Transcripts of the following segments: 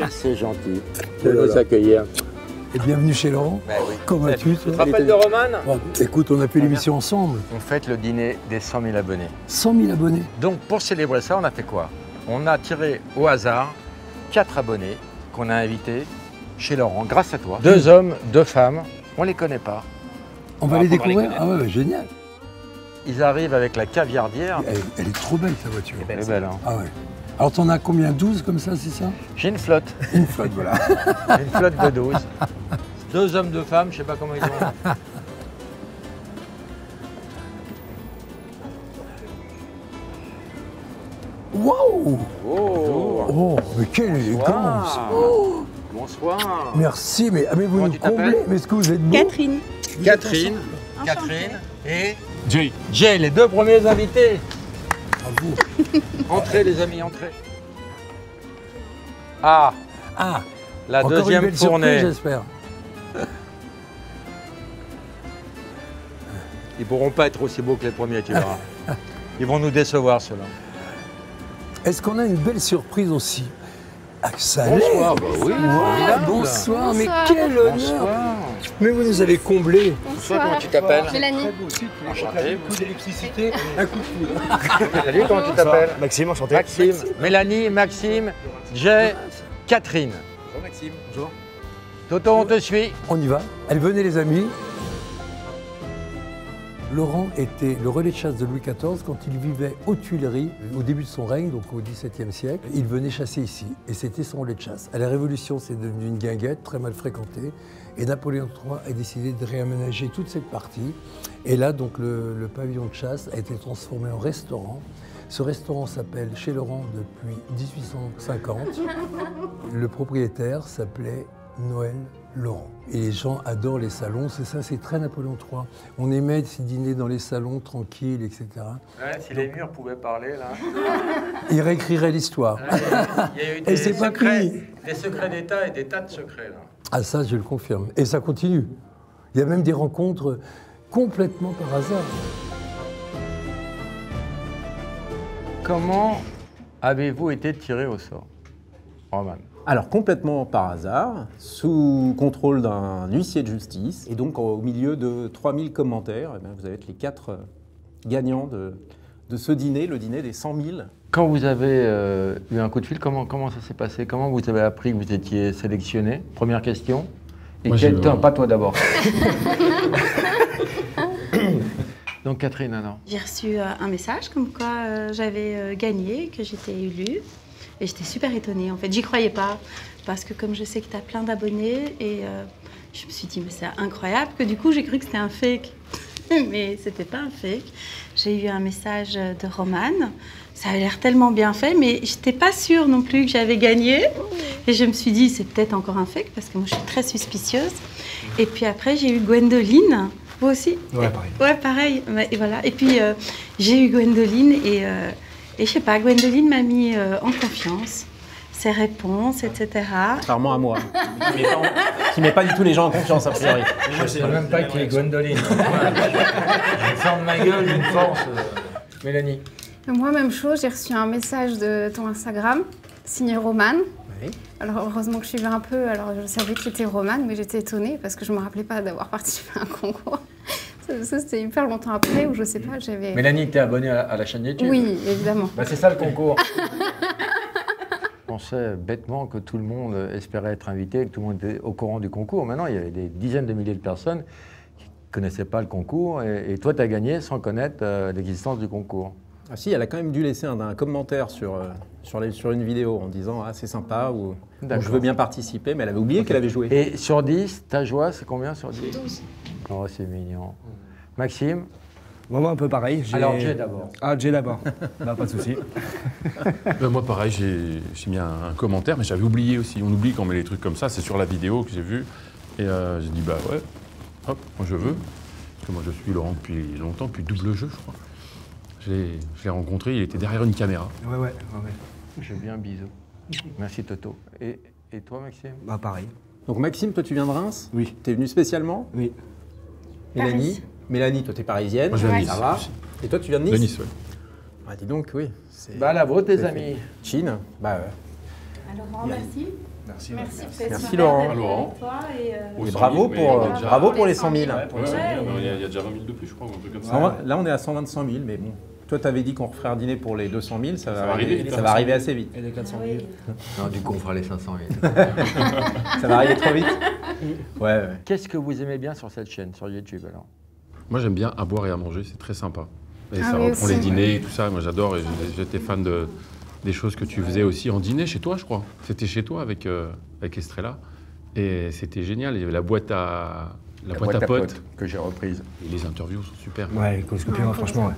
C'est gentil de nous accueillir. Et bienvenue chez Laurent. Ben oui. Comment vas-tu? Tu te rappelles de Roman? Bon, écoute, on a fait l'émission ensemble. On fête le dîner des 100 000 abonnés. 100 000 abonnés. Donc pour célébrer ça, on a fait quoi? On a tiré au hasard 4 abonnés qu'on a invités chez Laurent, grâce à toi. 2 hommes, 2 femmes, on les connaît pas. On va les découvrir? Ah ouais, génial. Ils arrivent avec la caviardière. Elle est trop belle, ta voiture. Elle est belle, hein? Ah ouais. Alors t'en as combien? 12 comme ça, c'est ça? J'ai une flotte. Une flotte, voilà. Une flotte de 12. 2 hommes, 2 femmes, je sais pas comment ils ont. Waouh! Oh, Oh, mais quelle élégance! Oh, bonsoir. merci, mais vous Comment nous tu t'appelles? comblez. Mais est-ce que vous êtes beau? Catherine. Catherine. Enchantée. Catherine et Jay. Jay, les 2 premiers invités. Bravo. Entrez les amis, entrez. Ah, Ah, la encore une deuxième belle surprise, tournée. j'espère. Ils pourront pas être aussi beaux que les premiers, tu verras. Ils vont nous décevoir, ceux-là. Est-ce qu'on a une belle surprise aussi? Ah, ça Bonsoir, bah oui. Ouais, bonsoir, mais quel honneur! Bonsoir. Mais vous nous avez comblés. Bonsoir, comment tu t'appelles? Mélanie. Enchanté. Un coup d'électricité, un coup de foudre. Salut, comment tu t'appelles? Maxime, enchanté. Maxime. Mélanie, Maxime, Jay, Catherine. Bonjour Maxime. Bonjour. Toto, on te suit. On y va. Allez, venez les amis. Laurent était le relais de chasse de Louis XIV quand il vivait aux Tuileries, au début de son règne, donc au XVIIe siècle. Il venait chasser ici, et c'était son relais de chasse. À la Révolution, c'est devenu une guinguette très mal fréquentée, et Napoléon III a décidé de réaménager toute cette partie. Et là, donc, le pavillon de chasse a été transformé en restaurant. Ce restaurant s'appelle Chez Laurent depuis 1850. Le propriétaire s'appelait Noël Laurent. Et les gens adorent les salons, c'est ça, c'est très Napoléon III. On aimait ces dîner dans les salons, tranquilles, etc. Ouais, si les murs pouvaient parler, là. Il réécrirait l'histoire. Il y a eu Et c'est pas fini. des secrets d'État et des tas de secrets, là. Ah ça, je le confirme. Et ça continue. Il y a même des rencontres complètement par hasard. Comment avez-vous été tiré au sort, Roman? Alors, complètement par hasard, sous contrôle d'un huissier de justice, et donc au milieu de 3000 commentaires, eh bien, vous allez être les 4 gagnants de ce dîner, le dîner des 100 000. Quand vous avez eu un coup de fil, comment ça s'est passé? Comment vous avez appris que vous étiez sélectionné? Première question. Et Moi, pas toi d'abord. Donc Catherine, alors. J'ai reçu un message comme quoi j'avais gagné, que j'étais élue. Et j'étais super étonnée, en fait. J'y croyais pas. Parce que comme je sais que tu as plein d'abonnés, et je me suis dit, mais c'est incroyable, que du coup, j'ai cru que c'était un fake. Mais c'était pas un fake. J'ai eu un message de Roman. Ça avait l'air tellement bien fait, mais j'étais pas sûre non plus que j'avais gagné. Et je me suis dit, c'est peut-être encore un fake, parce que moi, je suis très suspicieuse. Et puis après, j'ai eu Gwendoline. Vous aussi? Ouais, pareil. Ouais, pareil. Et voilà. Et puis, j'ai eu Gwendoline et je sais pas, Gwendoline m'a mis en confiance, ses réponses, etc. Contrairement à moi, qui met pas du tout les gens en confiance, a priori. Je sais même pas qui est Gwendoline. Je ferme ma gueule d'une force. Mélanie. Moi, même chose, j'ai reçu un message de ton Instagram, signé Roman. Oui. Alors, heureusement que je suivais un peu, alors je savais que c'était Roman, mais j'étais étonnée parce que je ne me rappelais pas d'avoir participé à un concours. Ça, c'était hyper longtemps après, ou je sais pas, j'avais... Mélanie, t'es abonnée à la chaîne YouTube? Oui, évidemment. Bah, c'est ça le concours. Je pensais bêtement que tout le monde espérait être invité, que tout le monde était au courant du concours. Maintenant, il y avait des dizaines de milliers de personnes qui ne connaissaient pas le concours. Et toi, tu as gagné sans connaître l'existence du concours. Ah si, elle a quand même dû laisser un commentaire sur une vidéo en disant « Ah, c'est sympa » ou « Je veux bien participer », mais elle avait oublié qu'elle avait joué. Et sur 10, ta joie, c'est combien sur 10? 12. Oh, c'est mignon. Maxime? Moi, un peu pareil. Alors, Jay d'abord. Ah, Jay d'abord. Bah, pas de souci. Moi, pareil, j'ai mis un commentaire, mais j'avais oublié aussi. On oublie quand on met les trucs comme ça. C'est sur la vidéo que j'ai vue. Et j'ai dit, bah ouais, hop, moi je veux. Parce que moi, je suis Laurent depuis longtemps, depuis Double Jeu, je crois. Je l'ai rencontré, il était derrière une caméra. Ouais. Je veux bien un bisou. Merci, Toto. Et toi, Maxime? Bah, pareil. Donc Maxime, toi tu viens de Reims? Oui. T'es venu spécialement? Oui. Mélanie? Mélanie, toi t'es parisienne? Moi, je viens de Nice. Ça va. Et toi tu viens de Nice? De Nice, ouais. Ah, dis donc, oui. C'est... Bah, la vôtre, tes amis. Chine? Bah ouais. Alors, Laurent, merci. Merci. Merci, Laurent. Laurent. Et bravo pour les 100 000. Il y a déjà 20 000 de plus, je crois, un truc comme ça. Là, on est à 125 000, mais bon. Toi, tu avais dit qu'on referait un dîner pour les 200 000, ça va arriver arriver assez vite. Et les 400 000. Non, du coup, on fera les 500 000. Ça va arriver trop vite. Ouais. Qu'est-ce que vous aimez bien sur cette chaîne, sur YouTube alors? Moi, j'aime bien à boire et à manger, c'est très sympa. Et Ah ça oui, reprend aussi. les dîners et tout ça. Moi, j'adore. Et j'étais fan des choses que tu faisais aussi en dîner chez toi, je crois. C'était chez toi avec Estrella. Et c'était génial. Il y avait la boîte à potes. que j'ai reprise. Et les interviews sont super. Ouais, coloscopie, Ouais, franchement, ouais.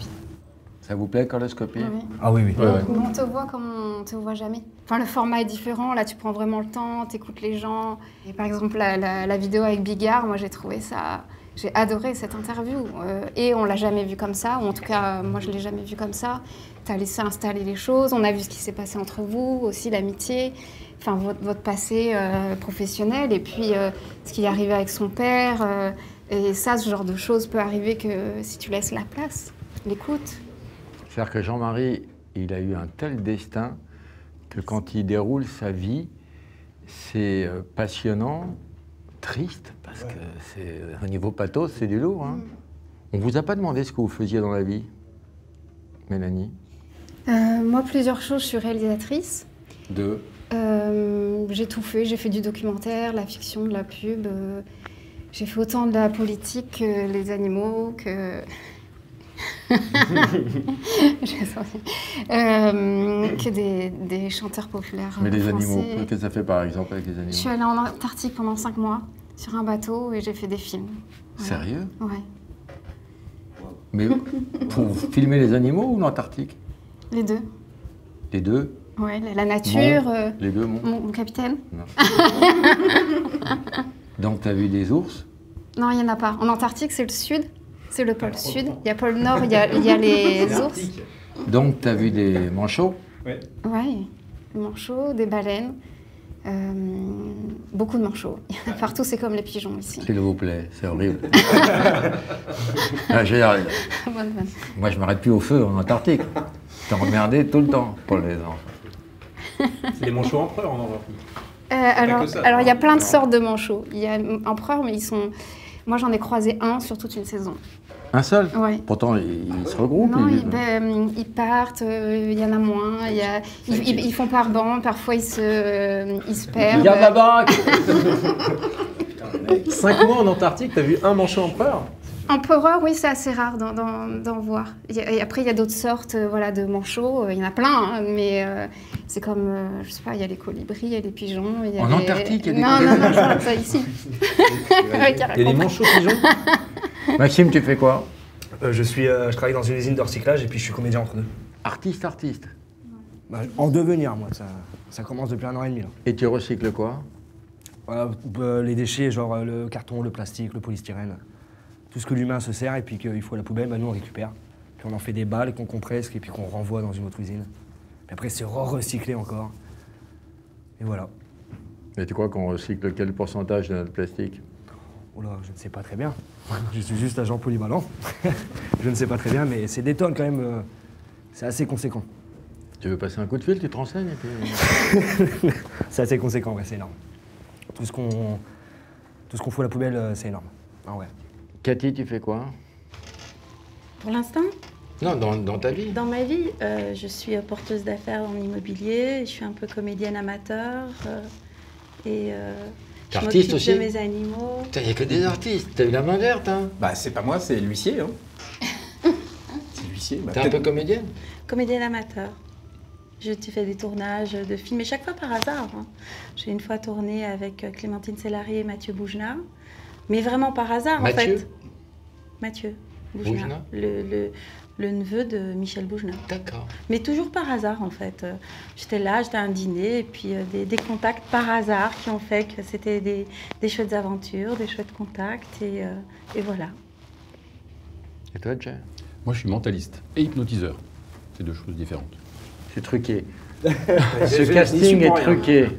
Ça vous plaît, coloscopie? Oui. Ah oui, oui. Ouais, ouais. On te voit comme on te voit jamais. Enfin, le format est différent. Là, tu prends vraiment le temps, t'écoutes les gens. Et par exemple, la vidéo avec Bigard, moi, j'ai trouvé ça... J'ai adoré cette interview. Et on l'a jamais vu comme ça. Ou en tout cas, moi, je l'ai jamais vu comme ça. T'as laissé installer les choses. On a vu ce qui s'est passé entre vous, aussi l'amitié. Enfin, votre passé professionnel. Et puis, ce qui est arrivé avec son père. Et ça, ce genre de choses peut arriver que si tu laisses la place, l'écoute. C'est-à-dire que Jean-Marie, il a eu un tel destin que quand il déroule sa vie, c'est passionnant, triste, parce que c'est au niveau pathos, c'est du lourd. Hein. On vous a pas demandé ce que vous faisiez dans la vie, Mélanie? Moi, plusieurs choses. Je suis réalisatrice. Deux. J'ai tout fait. J'ai fait du documentaire, la fiction, de la pub. J'ai fait autant de la politique que les animaux, que... que des chanteurs populaires Mais les français. animaux, qu'est-ce que ça fait par exemple avec les animaux? Je suis allée en Antarctique pendant 5 mois sur un bateau et j'ai fait des films. Voilà. Sérieux? Ouais. Mais pour filmer les animaux ou l'Antarctique? Les deux. Les deux? Ouais, la nature, Les deux, mon. mon capitaine. Donc tu as vu des ours? Non, il n'y en a pas. En Antarctique, c'est le sud. C'est le pôle sud. Il y a pôle nord, il y a les ours. Donc tu as vu des manchots? Ouais, des manchots, des baleines. Beaucoup de manchots. Partout, c'est comme les pigeons ici. S'il vous plaît, c'est horrible. Bonne vanne. Moi, je m'arrête plus au feu en Antarctique. T'es emmerdé tout le temps pour les enfants. C'est les manchots empereurs en Antarctique. Alors, il y a plein de sortes de manchots. Il y a empereurs, mais ils sont... Moi, j'en ai croisé un sur toute une saison. Un seul? Ouais. Pourtant, ils se regroupent. Non, ils partent, il y en a moins. Ils font par banc, parfois ils se perdent. Garde la baraque. 5 mois en Antarctique, t'as vu un manchot empereur? Empereur, oui, c'est assez rare d'en voir. Et après, il y a d'autres sortes de manchots. Il y en a plein, hein, mais c'est comme, je sais pas, il y a les colibris, il y a les pigeons. Il y a En Antarctique, il y a des colibris? Non, ça ici. Il y a des manchots pigeons? Maxime, tu fais quoi? Je travaille dans une usine de recyclage et puis je suis comédien entre deux. Artiste. Bah, en devenir, moi, ça commence depuis 1 an et demi. Là. Et tu recycles quoi? Voilà, les déchets, genre le carton, le plastique, le polystyrène. Tout ce que l'humain se sert et puis qu'il faut à la poubelle, bah, nous on récupère. Puis on en fait des balles qu'on compresse et puis qu'on renvoie dans une autre usine. Puis après c'est recyclé encore. Et voilà. Et tu crois qu'on recycle quel pourcentage de notre plastique? Oh là, je ne sais pas très bien. Je suis juste agent polyvalent. Je ne sais pas très bien, mais c'est des tonnes quand même. C'est assez conséquent. Tu veux passer un coup de fil, tu te renseignes et puis... C'est assez conséquent, ouais, c'est énorme. Tout ce qu'on fout à la poubelle, c'est énorme. Ah ouais. Cathy, tu fais quoi? Pour l'instant, Non, dans ta vie. dans ma vie, je suis porteuse d'affaires en immobilier, je suis un peu comédienne amateur et T'es je artiste m'occupe aussi? de mes animaux. Putain, il n'y a que des artistes. T'as eu la main verte, hein? Bah, c'est pas moi, c'est l'huissier. Hein. C'est l'huissier. Bah, T'es un peu comédienne? Comédienne amateur. Je fais des tournages de films, et chaque fois par hasard. Hein. J'ai une fois tourné avec Clémentine Sélarié et Mathieu Boujna, mais vraiment par hasard en fait. Mathieu Boujna, le neveu de Michel Boujna. D'accord. Mais toujours par hasard en fait. J'étais là, j'étais à un dîner, et puis des contacts par hasard qui ont fait que c'était des chouettes aventures, des chouettes contacts, et voilà. Et toi, Jay? Moi, je suis mentaliste et hypnotiseur. C'est deux choses différentes. C'est truqué. Ce casting est truqué.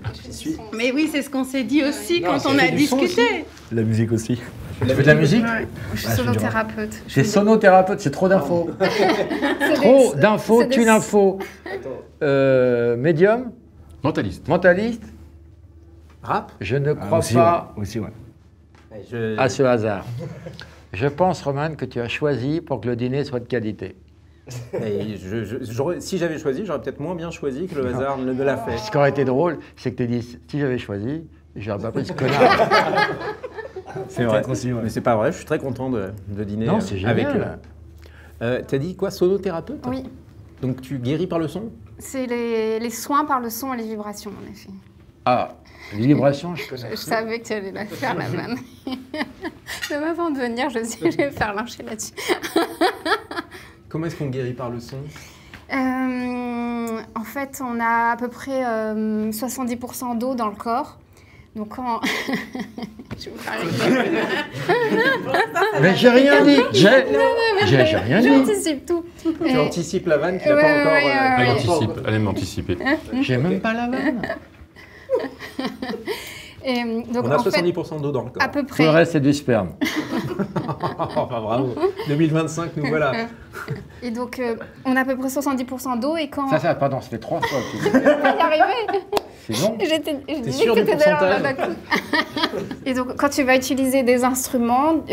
Mais oui, c'est ce qu'on s'est dit aussi Non, quand ça on fait a du son discuté. La musique aussi. Tu fais de la musique? Je suis Ah, je suis sonothérapeute. C'est sonothérapeute, c'est trop d'infos. Trop d'infos, c'est des- tu l'info. Médium? Mentaliste. Mentaliste? Rap? Je ne crois Aussi, pas ouais. Aussi, ouais. à ce hasard. Je pense, Roman, que tu as choisi pour que le dîner soit de qualité. Et si j'avais choisi, j'aurais peut-être moins bien choisi que le hasard ne me l'a fait. Ce qui aurait été drôle, c'est que tu dis, si j'avais choisi, j'aurais pas pris ce connard. C'est vrai. Peut-être aussi, ouais. Mais c'est pas vrai, je suis très content de dîner Non, c'est avec génial. eux. T'as dit quoi, sonothérapeute? Oui, Donc tu guéris par le son? c'est les soins par le son et les vibrations, en effet. Ah, les vibrations, je connais. Je savais que tu allais la faire, la vanne. Même avant de venir, je sais que je vais faire lyncher là-dessus. Comment est-ce qu'on guérit par le son? En fait, on a à peu près 70% d'eau dans le corps. Donc quand... Je vais vous parler. Mais j'ai rien dit. J'ai rien dit. J'anticipe tout. Tu anticipes la vanne qui n'a pas ouais, encore... ouais, Elle ouais. anticipe, elle aime anticiper. J'ai même pas la vanne. Et, donc, On a en fait, 70% d'eau dans le corps. à peu Tout le près. reste, c'est du sperme. Enfin, bravo. 2025, nous voilà. Et donc, on a à peu près 70% d'eau et quand... Pardon, ça fait 3 fois que tu dis. On va y arriver. C'est long. Je disais sûr que du t'étais dans pourcentage la coup. Et donc, quand tu vas utiliser des instruments,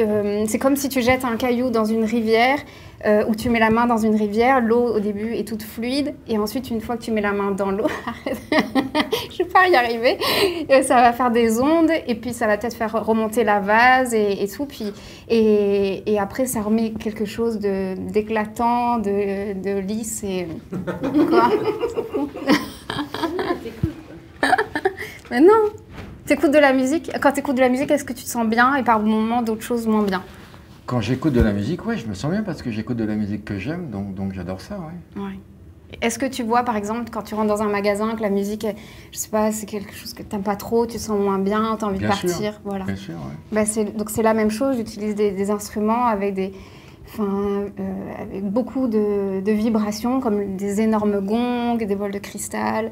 c'est comme si tu jettes un caillou dans une rivière ou tu mets la main dans une rivière. L'eau, au début, est toute fluide. Et ensuite, une fois que tu mets la main dans l'eau, je ne vais pas y arriver, ça va faire des ondes. Et puis, ça va peut-être faire remonter la vase et tout. Puis, et après, ça remet quelque chose d'éclatant, de lisse. Et... Quoi? Mais non, t'écoutes de la musique. Quand t'écoutes de la musique, est-ce que tu te sens bien et par moments d'autres choses moins bien? Quand j'écoute de la musique, ouais, je me sens bien parce que j'écoute de la musique que j'aime, donc j'adore ça, ouais. Ouais. Est-ce que tu vois, par exemple, quand tu rentres dans un magasin, que la musique, je sais pas, c'est quelque chose que t'aimes pas trop, tu te sens moins bien, t'as envie de partir, sûr. voilà. Bien sûr, ouais. Bah, donc c'est la même chose, j'utilise des instruments avec avec beaucoup de vibrations, comme des énormes gongs, des bols de cristal,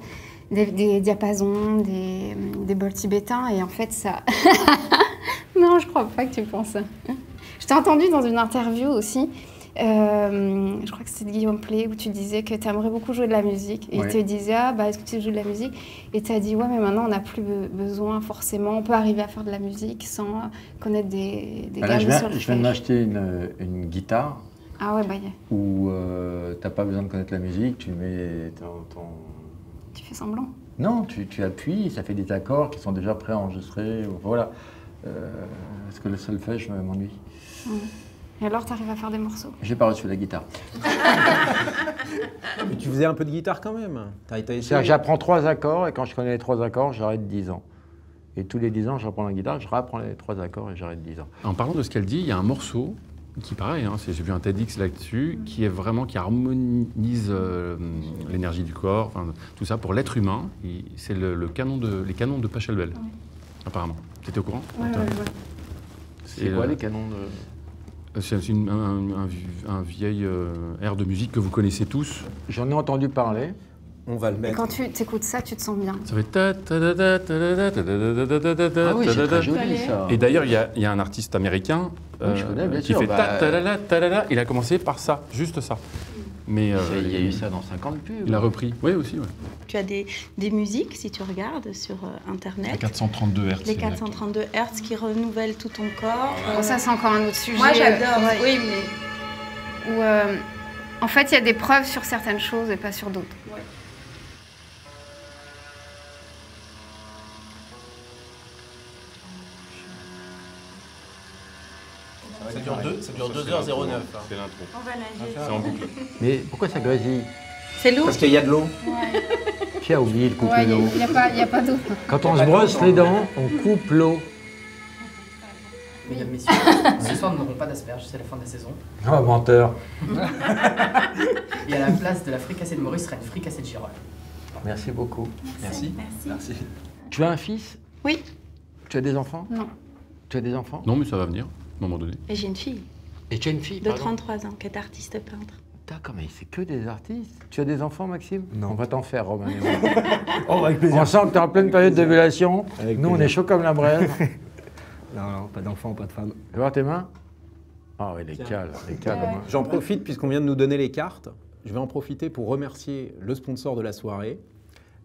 des diapasons, des bols tibétains, et en fait ça... Non, je crois pas que tu penses ça. Je t'ai entendu dans une interview aussi, je crois que c'était de Guillaume Play, où tu disais que tu aimerais beaucoup jouer de la musique. Et Ouais. il te disait, ah, bah, est-ce que tu joues de la musique? Et tu as dit, ouais, mais maintenant on n'a plus besoin forcément, on peut arriver à faire de la musique sans connaître des Là, gammes sur le je viens de m'acheter une guitare Ah ouais, bah, où t'as pas besoin de connaître la musique, tu mets tu fais semblant. Non, tu appuies, ça fait des accords qui sont déjà préenregistrés, voilà. Parce que le solfège m'ennuie. Et alors, tu arrives à faire des morceaux? J'ai pas reçu la guitare. Mais tu faisais un peu de guitare quand même. T'as essayé. C'est-à-dire que j'apprends 3 accords et quand je connais les 3 accords, j'arrête 10 ans. Et tous les 10 ans, j'apprends la guitare, je réapprends les 3 accords et j'arrête 10 ans. En parlant de ce qu'elle dit, il y a un morceau qui, pareil, hein, j'ai vu un TEDx là-dessus, qui harmonise l'énergie du corps, enfin, tout ça pour l'être humain. C'est les canons de Pachelbel, apparemment. T'étais au courant? Ouais. C'est quoi les canons de... C'est un vieil air de musique que vous connaissez tous. J'en ai entendu parler. On va le Et mettre. quand tu écoutes ça, tu te sens bien. Ça fait ta ta ta ta ta ta ta ta ta ta ta Ah oui, c'est ta très ta. joli ça. Et d'ailleurs, il y a un artiste américain Oui, je connais, bien qui sûr, fait bah, ta ta la ta la la. Il a commencé par ça, juste ça. Mais Il y a eu ça dans 50 pubs. il a repris. Oui, aussi, ouais. Tu as des musiques, si tu regardes sur Internet, 432 Hz. les 432 Hz qui renouvellent tout ton corps. Bon, ça, c'est encore un autre sujet. Moi, j'adore, ouais. oui, mais... Où, en fait, il y a des preuves sur certaines choses et pas sur d'autres. Ça dure 2h09. C'est l'intro. On va nager. C'est en boucle. Mais pourquoi ça grésille? C'est lourd. Parce qu'il y a de l'eau. Qui a oublié de couper Ouais, l'eau? il n'y a pas d'eau. Quand on se brosse les dents, on coupe l'eau. Mesdames, messieurs, ce soir nous n'aurons pas d'asperges, c'est la fin de la saison. Oh, menteur. Et à la place de la fricassée de Maurice sera une fricassée de girole. Merci beaucoup. Merci. Merci. Tu as un fils? Oui, Tu as des enfants? Non. Tu as des enfants? Non, mais ça va venir, à un moment donné. et j'ai une fille Et tu as une fille, de pardon? 33 ans qui est artiste peintre. D'accord, mais c'est que des artistes. Tu as des enfants, Maxime? Non. On va t'en faire, Romain. Oh, avec On plaisir. sent que tu es en pleine période d'ovulation. Avec Nous, on plaisir. est chaud comme la braise. Non, pas d'enfant, pas de femme. Tu veux voir tes mains? Ah oui, les cales, Romain. J'en profite puisqu'on vient de nous donner les cartes. Je vais en profiter pour remercier le sponsor de la soirée,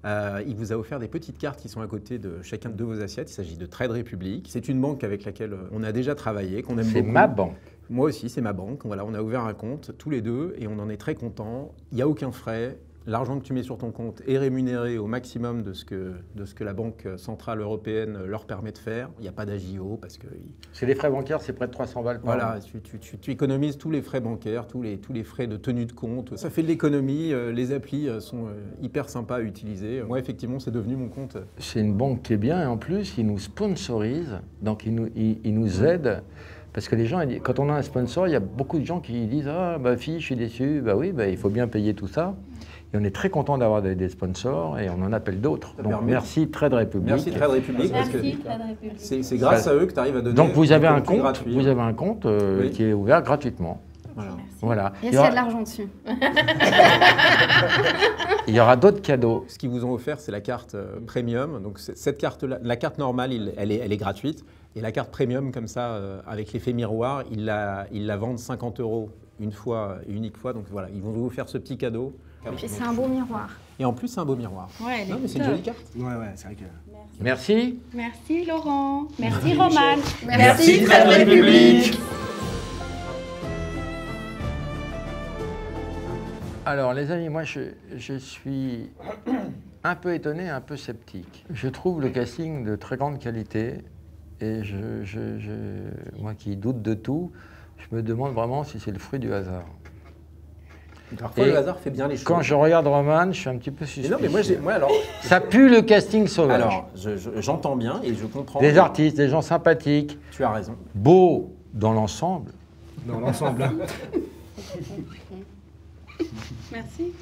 Il vous a offert des petites cartes qui sont à côté de chacun de vos assiettes. Il s'agit de Trade Republic. C'est une banque avec laquelle on a déjà travaillé, qu'on aime beaucoup. C'est ma banque. Moi aussi, c'est ma banque. Voilà, on a ouvert un compte tous les deux et on en est très contents. Il n'y a aucun frais. L'argent que tu mets sur ton compte est rémunéré au maximum de ce que la Banque Centrale Européenne leur permet de faire. Il n'y a pas d'AGIO parce que... C'est les frais bancaires, c'est près de 300 balles par Voilà, an. tu économises tous les frais bancaires, tous les frais de tenue de compte. Ça fait de l'économie, les applis sont hyper sympas à utiliser. Moi, effectivement, c'est devenu mon compte. C'est une banque qui est bien et en plus, ils nous sponsorisent, donc ils nous aident. Parce que les gens, quand on a un sponsor, il y a beaucoup de gens qui disent « Ah, ma fille, je suis déçu. » Bah oui, il faut bien payer tout ça. Et on est très content d'avoir des sponsors et on en appelle d'autres. Donc merci Trade Republic. Merci Trade Republic. Merci, Trade Republic. C'est grâce à eux que tu arrives à donner. Donc vous avez un compte, gratuit. vous avez un compte Oui. qui est ouvert gratuitement. Voilà. Et est-ce qu'il y a de l'argent dessus? Il y aura d'autres cadeaux. Ce qu'ils vous ont offert, c'est la carte premium. Donc cette carte-là, la carte normale, elle est gratuite. Et la carte premium, comme ça, avec l'effet miroir, ils la vendent 50 € une fois, unique fois. Donc voilà, ils vont vous faire ce petit cadeau. Et puis c'est un beau miroir. Et en plus, c'est un beau miroir. Ouais, elle est Non, mais c'est une top. jolie carte. Ouais, c'est vrai que. Merci. Merci Laurent. Merci Romane. Merci, Trade Republic. Alors les amis, moi je suis un peu étonné, un peu sceptique. Je trouve le casting de très grande qualité et moi qui doute de tout, je me demande vraiment si c'est le fruit du hasard. Parfois, Et le hasard fait bien les choses. Quand je regarde Roman, je suis un petit peu suspicieux. Mais non, mais moi, alors, Ça pue le casting sauvage. alors j'entends bien et je comprends. Des artistes, des gens sympathiques, Tu as raison. beaux dans l'ensemble. Dans l'ensemble. Merci.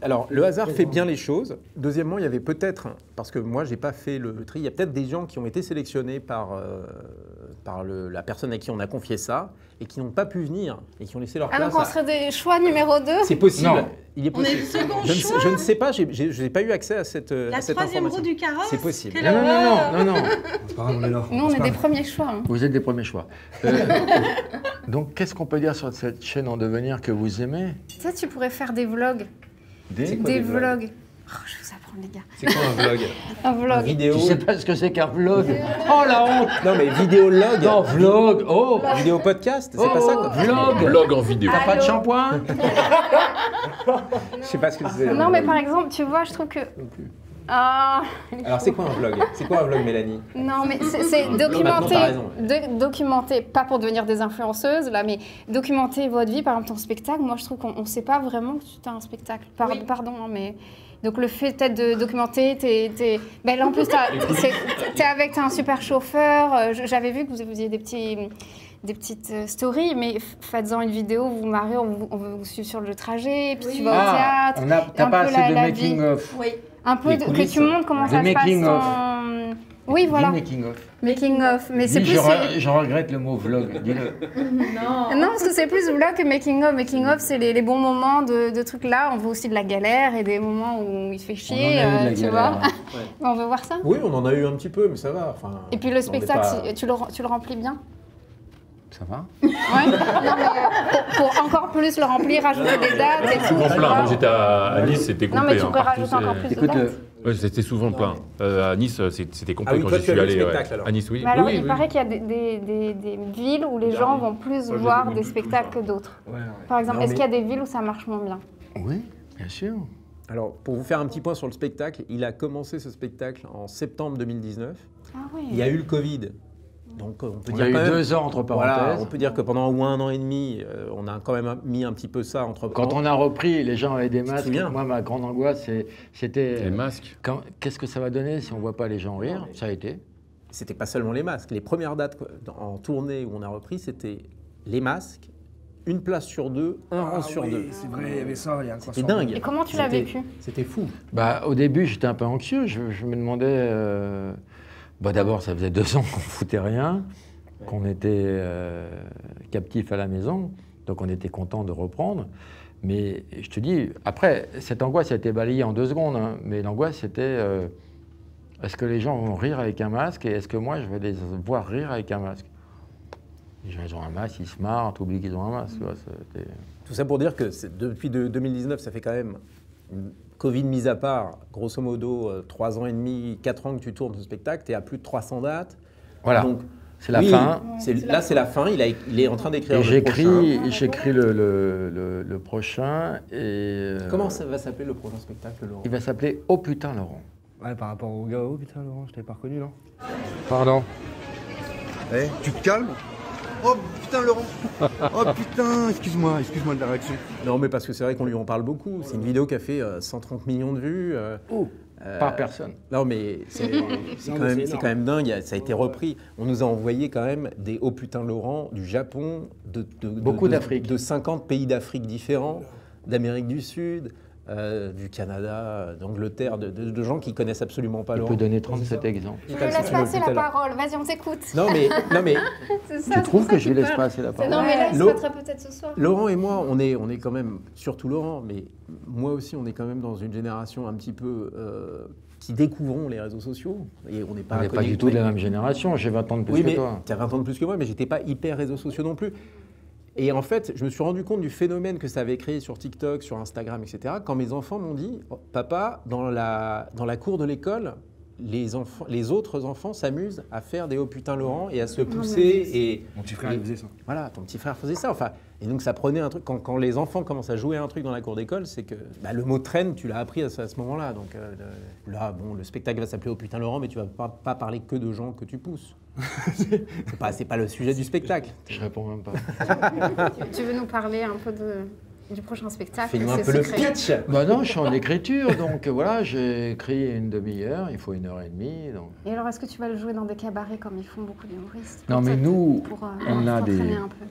Alors, le hasard fait bien les choses. Deuxièmement, il y avait peut-être, parce que moi, je n'ai pas fait le tri, il y a peut-être des gens qui ont été sélectionnés par la personne à qui on a confié ça et qui n'ont pas pu venir et qui ont laissé leur Ah place. donc on serait des choix numéro 2? C'est possible. Non. Il est On est possible. le second je, ne sais, choix. je ne sais pas, je n'ai pas eu accès à cette, La à cette troisième information. roue du carrosse. C'est possible. Quelle Non, horreur. non. C'est pas grave, on est là. Nous on est des premiers choix. Hein. Vous êtes des premiers choix. Donc, qu'est-ce qu'on peut dire sur cette chaîne en devenir que vous aimez? Tu sais, tu pourrais faire des vlogs. C'est quoi Des des vlogs vlogs. Oh, je vais vous apprendre les gars. C'est quoi un vlog? Un Une vlog. vidéo. Tu sais pas ce que c'est qu'un vlog? Oh la honte! Non, mais vidéolog. Non, vlog! Oh! Vidéo podcast, c'est pas ça quoi. Vlog! Blog en vidéo. T'as pas de Allô shampoing? Je sais pas ce que c'est. Non mais par exemple, tu vois, je trouve que... Ah, Alors c'est quoi un vlog? C'est quoi un vlog, Mélanie? non mais c'est Maintenant, documenter, t'as raison. documenter, pas pour devenir des influenceuses là, mais documenter votre vie, par exemple ton spectacle. Moi je trouve qu'on ne sait pas vraiment que tu as un spectacle. Pardon, hein, mais donc le fait peut-être de documenter, ben là en plus t'es un super chauffeur. J'avais vu que vous aviez des petites stories, mais faites-en une vidéo, vous vous marrez, on veut vous suivre sur le trajet, puis tu vas au théâtre. T'as un pas peu assez de la making vie. of. Oui. Un peu Les que coulisses. tu montres comment Le ça se passe. making of. Oui, voilà. Dis making of. Making of. Mais c'est Dis, plus. je regrette le mot vlog. Dis-le. Non, parce que c'est plus vlog que making of. Making of, c'est les bons moments de trucs là. On veut aussi de la galère et des moments où il fait chier, On en a eu de la tu galère, vois. hein. On veut voir ça. Oui, on en a eu un petit peu, mais ça va. Enfin, Et puis le on est spectacle, pas- tu le remplis bien. Ça va? Ouais. Non, mais pour encore plus le remplir, rajouter des dates et tout. Souvent tu plein. vois. Moi j'étais à Nice, c'était complet. Non, mais tu hein, pourrais partout, rajouter encore plus de Écoute, dates. Ouais, c'était souvent plein. À Nice, c'était complet Ah oui, quand toi, j'y tu as suis vu le allé. spectacle, alors. À Nice, oui. Mais alors, Oui, il oui. paraît qu'il y a des villes où les gens vont plus voir des spectacles que d'autres. Ouais. Par exemple, Non, est-ce mais- qu'il y a des villes où ça marche moins bien? Oui, bien sûr. Alors, pour vous faire un petit point sur le spectacle, il a commencé ce spectacle en septembre 2019. Ah oui. Il y a eu le Covid. Donc, on peut On dire a eu quand même- 2 ans entre Voilà, parenthèses. on peut dire que pendant au moins 1 an et demi, on a quand même mis un petit peu ça entre. Quand on a repris, les gens avaient des masques. souviens Moi, ma grande angoisse, c'était Les masques. qu'est-ce que ça va donner si on voit pas les gens rire? Ça a été. C'était pas seulement les masques. Les premières dates en tournée où on a repris, c'était les masques, une place sur 2, un rang sur 2. C'est vrai, il y avait ça, il y a un C'est dingue. Et comment tu l'as C'était- vécu? C'était fou. Bah, au début, j'étais un peu anxieux. Je me demandais. Bah, d'abord, ça faisait 2 ans qu'on foutait rien, qu'on était captif à la maison, donc on était content de reprendre. Mais je te dis, après, cette angoisse a été balayée en 2 secondes. Hein, mais l'angoisse, c'était est-ce que les gens vont rire avec un masque et est-ce que moi, je vais les voir rire avec un masque? Les gens, ils ont un masque, ils se marrent, t'oublies qu'ils ont un masque. Tu vois, c'était- Tout ça pour dire que depuis 2019, ça fait quand même Covid mis à part, grosso modo, 3 ans et demi, 4 ans que tu tournes ce spectacle, tu es à plus de 300 dates. Voilà, Donc, c'est la oui, fin. Là, c'est la fin. Il est en train d'écrire Et le prochain. j'écris le prochain. Et, Comment ça va s'appeler le prochain spectacle, Laurent? Il va s'appeler Oh putain Laurent. Ouais, par rapport au gars, oh putain, Laurent, je t'avais pas reconnu, non? Pardon. Eh, tu te calmes? Oh putain Laurent. Oh putain, excuse-moi de la réaction. Non, mais parce que c'est vrai qu'on lui en parle beaucoup. C'est une vidéo qui a fait 130 millions de vues. Par personne. Non, mais c'est quand même dingue. Ça a été repris. On nous a envoyé quand même des Oh putain Laurent du Japon, Beaucoup d'Afrique. de 50 pays d'Afrique différents, d'Amérique du Sud, du Canada, d'Angleterre, de gens qui connaissent absolument pas Je Laurent. peux donner 37 exemples. Je te laisse passer la parole. Vas-y, on t'écoute. Non, mais C'est ça, Tu trouves que je lui laisse passer la parole? Non, mais là, il se Lo- rattrape peut-être ce soir. Laurent et moi, on est quand même, surtout Laurent, mais moi aussi, on est quand même dans une génération un petit peu qui découvrons les réseaux sociaux. Et on n'est On n'est pas du tout de la même génération. J'ai 20 ans de plus Oui, que mais toi. tu as 20 ans de plus que moi, mais j'étais pas hyper réseaux sociaux non plus. Et en fait, je me suis rendu compte du phénomène que ça avait créé sur TikTok, sur Instagram, etc. Quand mes enfants m'ont dit, oh, papa, dans la cour de l'école, les autres enfants s'amusent à faire des oh putain Laurent et à se pousser. Et Mon petit frère, il faisait ça. voilà, ton petit frère faisait ça. Enfin, et donc ça prenait un truc. Quand les enfants commencent à jouer à un truc dans la cour d'école, c'est que le mot traîne, tu l'as appris à ce moment-là. Donc là, bon, le spectacle va s'appeler oh putain Laurent, mais tu vas pas parler que de gens que tu pousses. c'est pas le sujet du spectacle. Je réponds même pas. Tu veux nous parler un peu du prochain spectacle? Fais-nous un C'est peu le secret. pitch. Bah non, je suis en écriture, donc voilà, j'ai écrit une demi-heure, il faut 1h30. Donc... Et alors, est-ce que tu vas le jouer dans des cabarets comme ils font beaucoup d'humoristes? Non, mais nous, pour, on a t'entraîner un peu.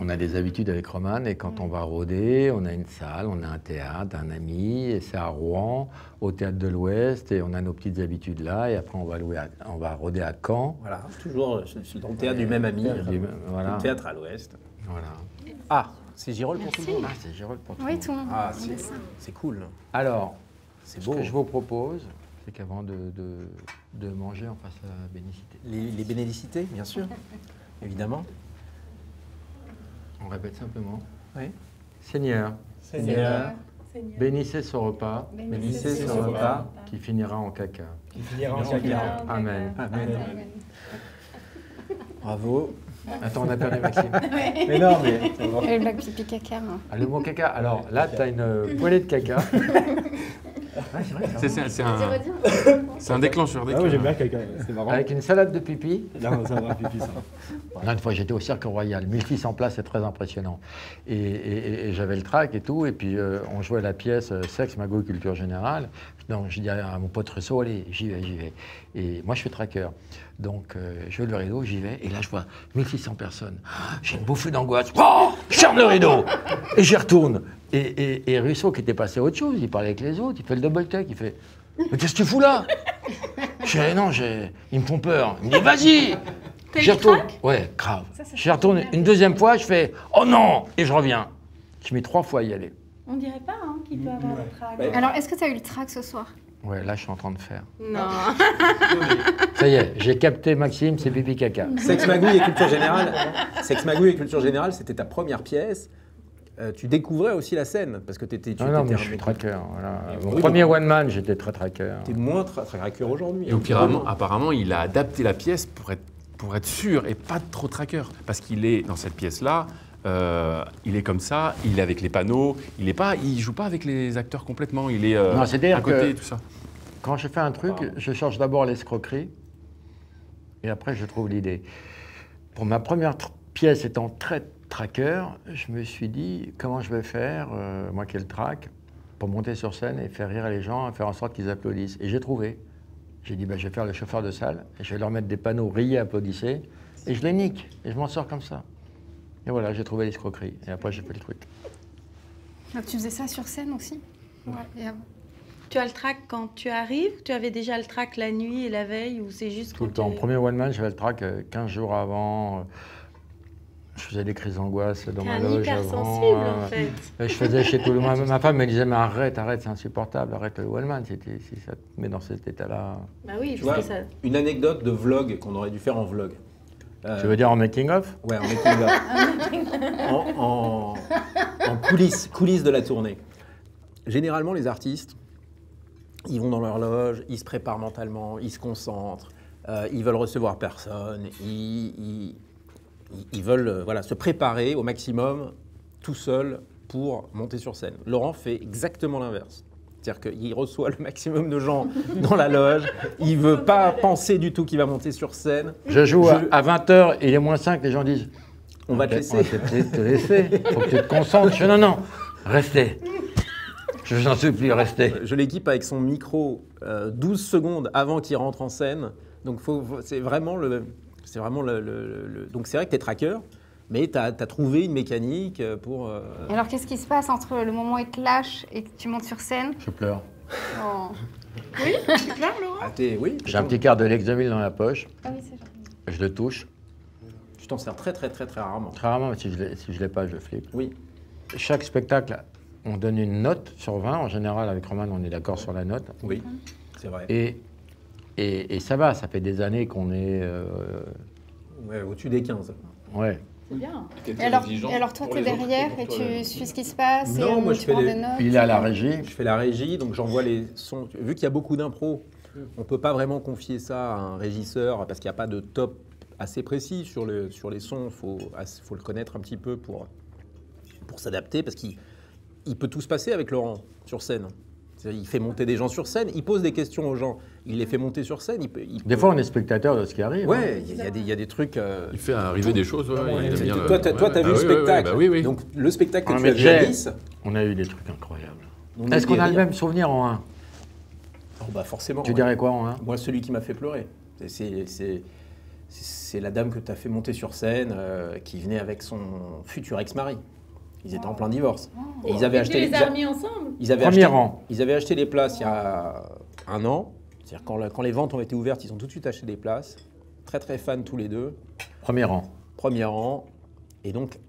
On a des habitudes avec Roman et quand on va rôder, on a une salle, on a un théâtre, un ami, et c'est à Rouen, au Théâtre de l'Ouest, et on a nos petites habitudes là, et après on va rôder à Caen. Voilà, toujours dans le théâtre du même ami. Voilà. Le théâtre à l'Ouest. Voilà. Ah, c'est Girolles pour tout le monde. Ah, c'est Gérald pour tout. Oui, tout le monde. Ah, on est ça. c'est cool. Alors, C'est ce beau. que je vous propose, c'est qu'avant de manger, on fasse la bénicité. Les bénédicités, bien sûr, évidemment. On répète simplement. Oui. Seigneur, Seigneur, bénissez ce repas bénissez ce repas qui finira en caca. Il finira en caca. Amen. Amen. Bravo. Attends, on a perdu Maxime. Mais non, mais Et le bac pipi caca. Hein. Ah, le mot caca. Alors là, tu as une poêlée de caca. C'est un déclencheur. Ah ouais, j'aime bien caca, c'est marrant. Avec une salade de pipi. Non, ça va, pipi, ça. Là, une fois, j'étais au Cirque Royal, 1600 places, c'est très impressionnant. Et j'avais le trac et tout, et puis on jouait la pièce Sexe, Magot, Culture Générale. Donc, je dis à mon pote Rousseau, allez, j'y vais. Et moi, je suis traqueur. Donc, je vais le rideau, j'y vais, et là, je vois 1600 personnes. J'ai une bouffée d'angoisse. Oh, je ferme le rideau et j'y retourne. Et Rousseau, qui était passé à autre chose, il parlait avec les autres, il fait le double take, il fait « Mais qu'est-ce que tu fous là ?» Ils me font peur. Il me dit « Vas-y !» J'y retourne. Ouais, grave. J'y retourne une deuxième fois, je fais « Oh non !» Et je reviens. Je mets 3 fois à y aller. On dirait pas qu'il peut avoir le trac. Alors, est-ce que tu as eu le trac ce soir? Ouais, là, je suis en train de faire. Non. Ça y est, j'ai capté Maxime, c'est pipi caca. Sexe, magouille et culture générale. Sexe, magouille et culture générale, c'était ta première pièce. Tu découvrais aussi la scène parce que tu étais. Non, mais je suis traqueur. Voilà. Mon Oui, premier one man, j'étais très traqueur. Tu es moins traqueur aujourd'hui. Et apparemment, il a adapté la pièce pour être sûr et pas trop traqueur. Parce qu'il est dans cette pièce-là, il est comme ça, il est avec les panneaux, il joue pas avec les acteurs complètement, il est Non, c'est-à-dire à côté, que- tout ça. Quand je fais un truc, je cherche d'abord l'escroquerie et après je trouve l'idée. Pour ma première pièce étant très traqueur, je me suis dit comment je vais faire, moi qui ai le trac, pour monter sur scène et faire rire les gens, et faire en sorte qu'ils applaudissent. Et j'ai trouvé. J'ai dit, je vais faire le chauffeur de salle et je vais leur mettre des panneaux riez, applaudissez, et je les nique. Et je m'en sors comme ça. Et voilà, j'ai trouvé l'escroquerie. Et après, j'ai fait le truc. Donc, tu faisais ça sur scène aussi? Ouais. Et avant? Tu as le trac quand tu arrives? Tu avais déjà le trac la nuit et la veille ou c'est juste Tout le quand temps. tu- Premier one man, j'avais le trac 15 jours avant. Je faisais des crises d'angoisse dans T'es ma un loge hypersensible avant. en fait. Je faisais chez tout le monde. Ma femme me disait, mais arrête, c'est insupportable, arrête le one man si ça te met dans cet état-là. Bah oui, Tu parce vois, que ça. une anecdote de vlog qu'on aurait dû faire en vlog. Tu veux dire en making-of? Ouais, en making of. en coulisses de la tournée. Généralement, les artistes, Ils vont dans leur loge, ils se préparent mentalement, ils se concentrent, ils veulent recevoir personne, ils veulent voilà, se préparer au maximum tout seul pour monter sur scène. Laurent fait exactement l'inverse. C'est-à-dire qu'il reçoit le maximum de gens dans la loge, il ne veut pas penser du tout qu'il va monter sur scène. Je joue à 20h, il est moins 5, les gens disent on va te laisser. On va peut-être te laisser, il faut que tu te concentres. Je fais non, non, restez. Je vous en supplie, restez. Je l'équipe avec son micro 12 secondes avant qu'il rentre en scène. Donc c'est vraiment le... Donc c'est vrai que tu es tracker, mais tu as trouvé une mécanique pour... Et alors, qu'est-ce qui se passe entre le moment où il te lâche et que tu montes sur scène? Je pleure. Oh. Oui, tu pleures, Laurent? Oui, J'ai un petit quart de Lexomil dans la poche. Ah oui, c'est gentil. Je le touche. Je t'en sers très rarement. Très rarement, mais si je l'ai pas, je flippe. Oui. Chaque spectacle, on donne une note sur 20. En général, avec Roman, on est d'accord sur la note. Oui, c'est vrai. Et ça va, ça fait des années qu'on est... Ouais, au-dessus des 15. Ouais. C'est bien. Et alors toi, tu es derrière et tu suis ce qui se passe Non, et moi, je tu fais prends les- des notes. Il est à la régie. Je fais la régie, donc j'envoie les sons. Vu qu'il y a beaucoup d'impro, on ne peut pas vraiment confier ça à un régisseur parce qu'il n'y a pas de top assez précis sur les sons. Il faut le connaître un petit peu pour s'adapter parce qu'il peut tout se passer avec Laurent sur scène. Il fait monter des gens sur scène, il pose des questions aux gens, il les fait monter sur scène. Des fois, on est spectateur de ce qui arrive. Ouais, il y a des trucs. Il fait arriver des choses. Ouais, il aime bien Toi, tu as vu le spectacle. Oui, oui. Donc, le spectacle que Ah, tu mais as vu à Jay, Nice. On a eu des trucs incroyables. on Est-ce dit qu'on a le rien. même souvenir en 1? Oh, bah forcément. Tu ouais. dirais quoi en 1? Moi, celui qui m'a fait pleurer. C'est la dame que tu as fait monter sur scène, qui venait avec son futur ex-mari. Ils étaient en plein divorce. Et ils avaient acheté les as remis ensemble? Premier rang. Ils avaient acheté les places il y a 1 an. C'est-à-dire quand les ventes ont été ouvertes, ils ont tout de suite acheté des places. Très fans tous les deux. Premier rang. Premier rang. Et donc,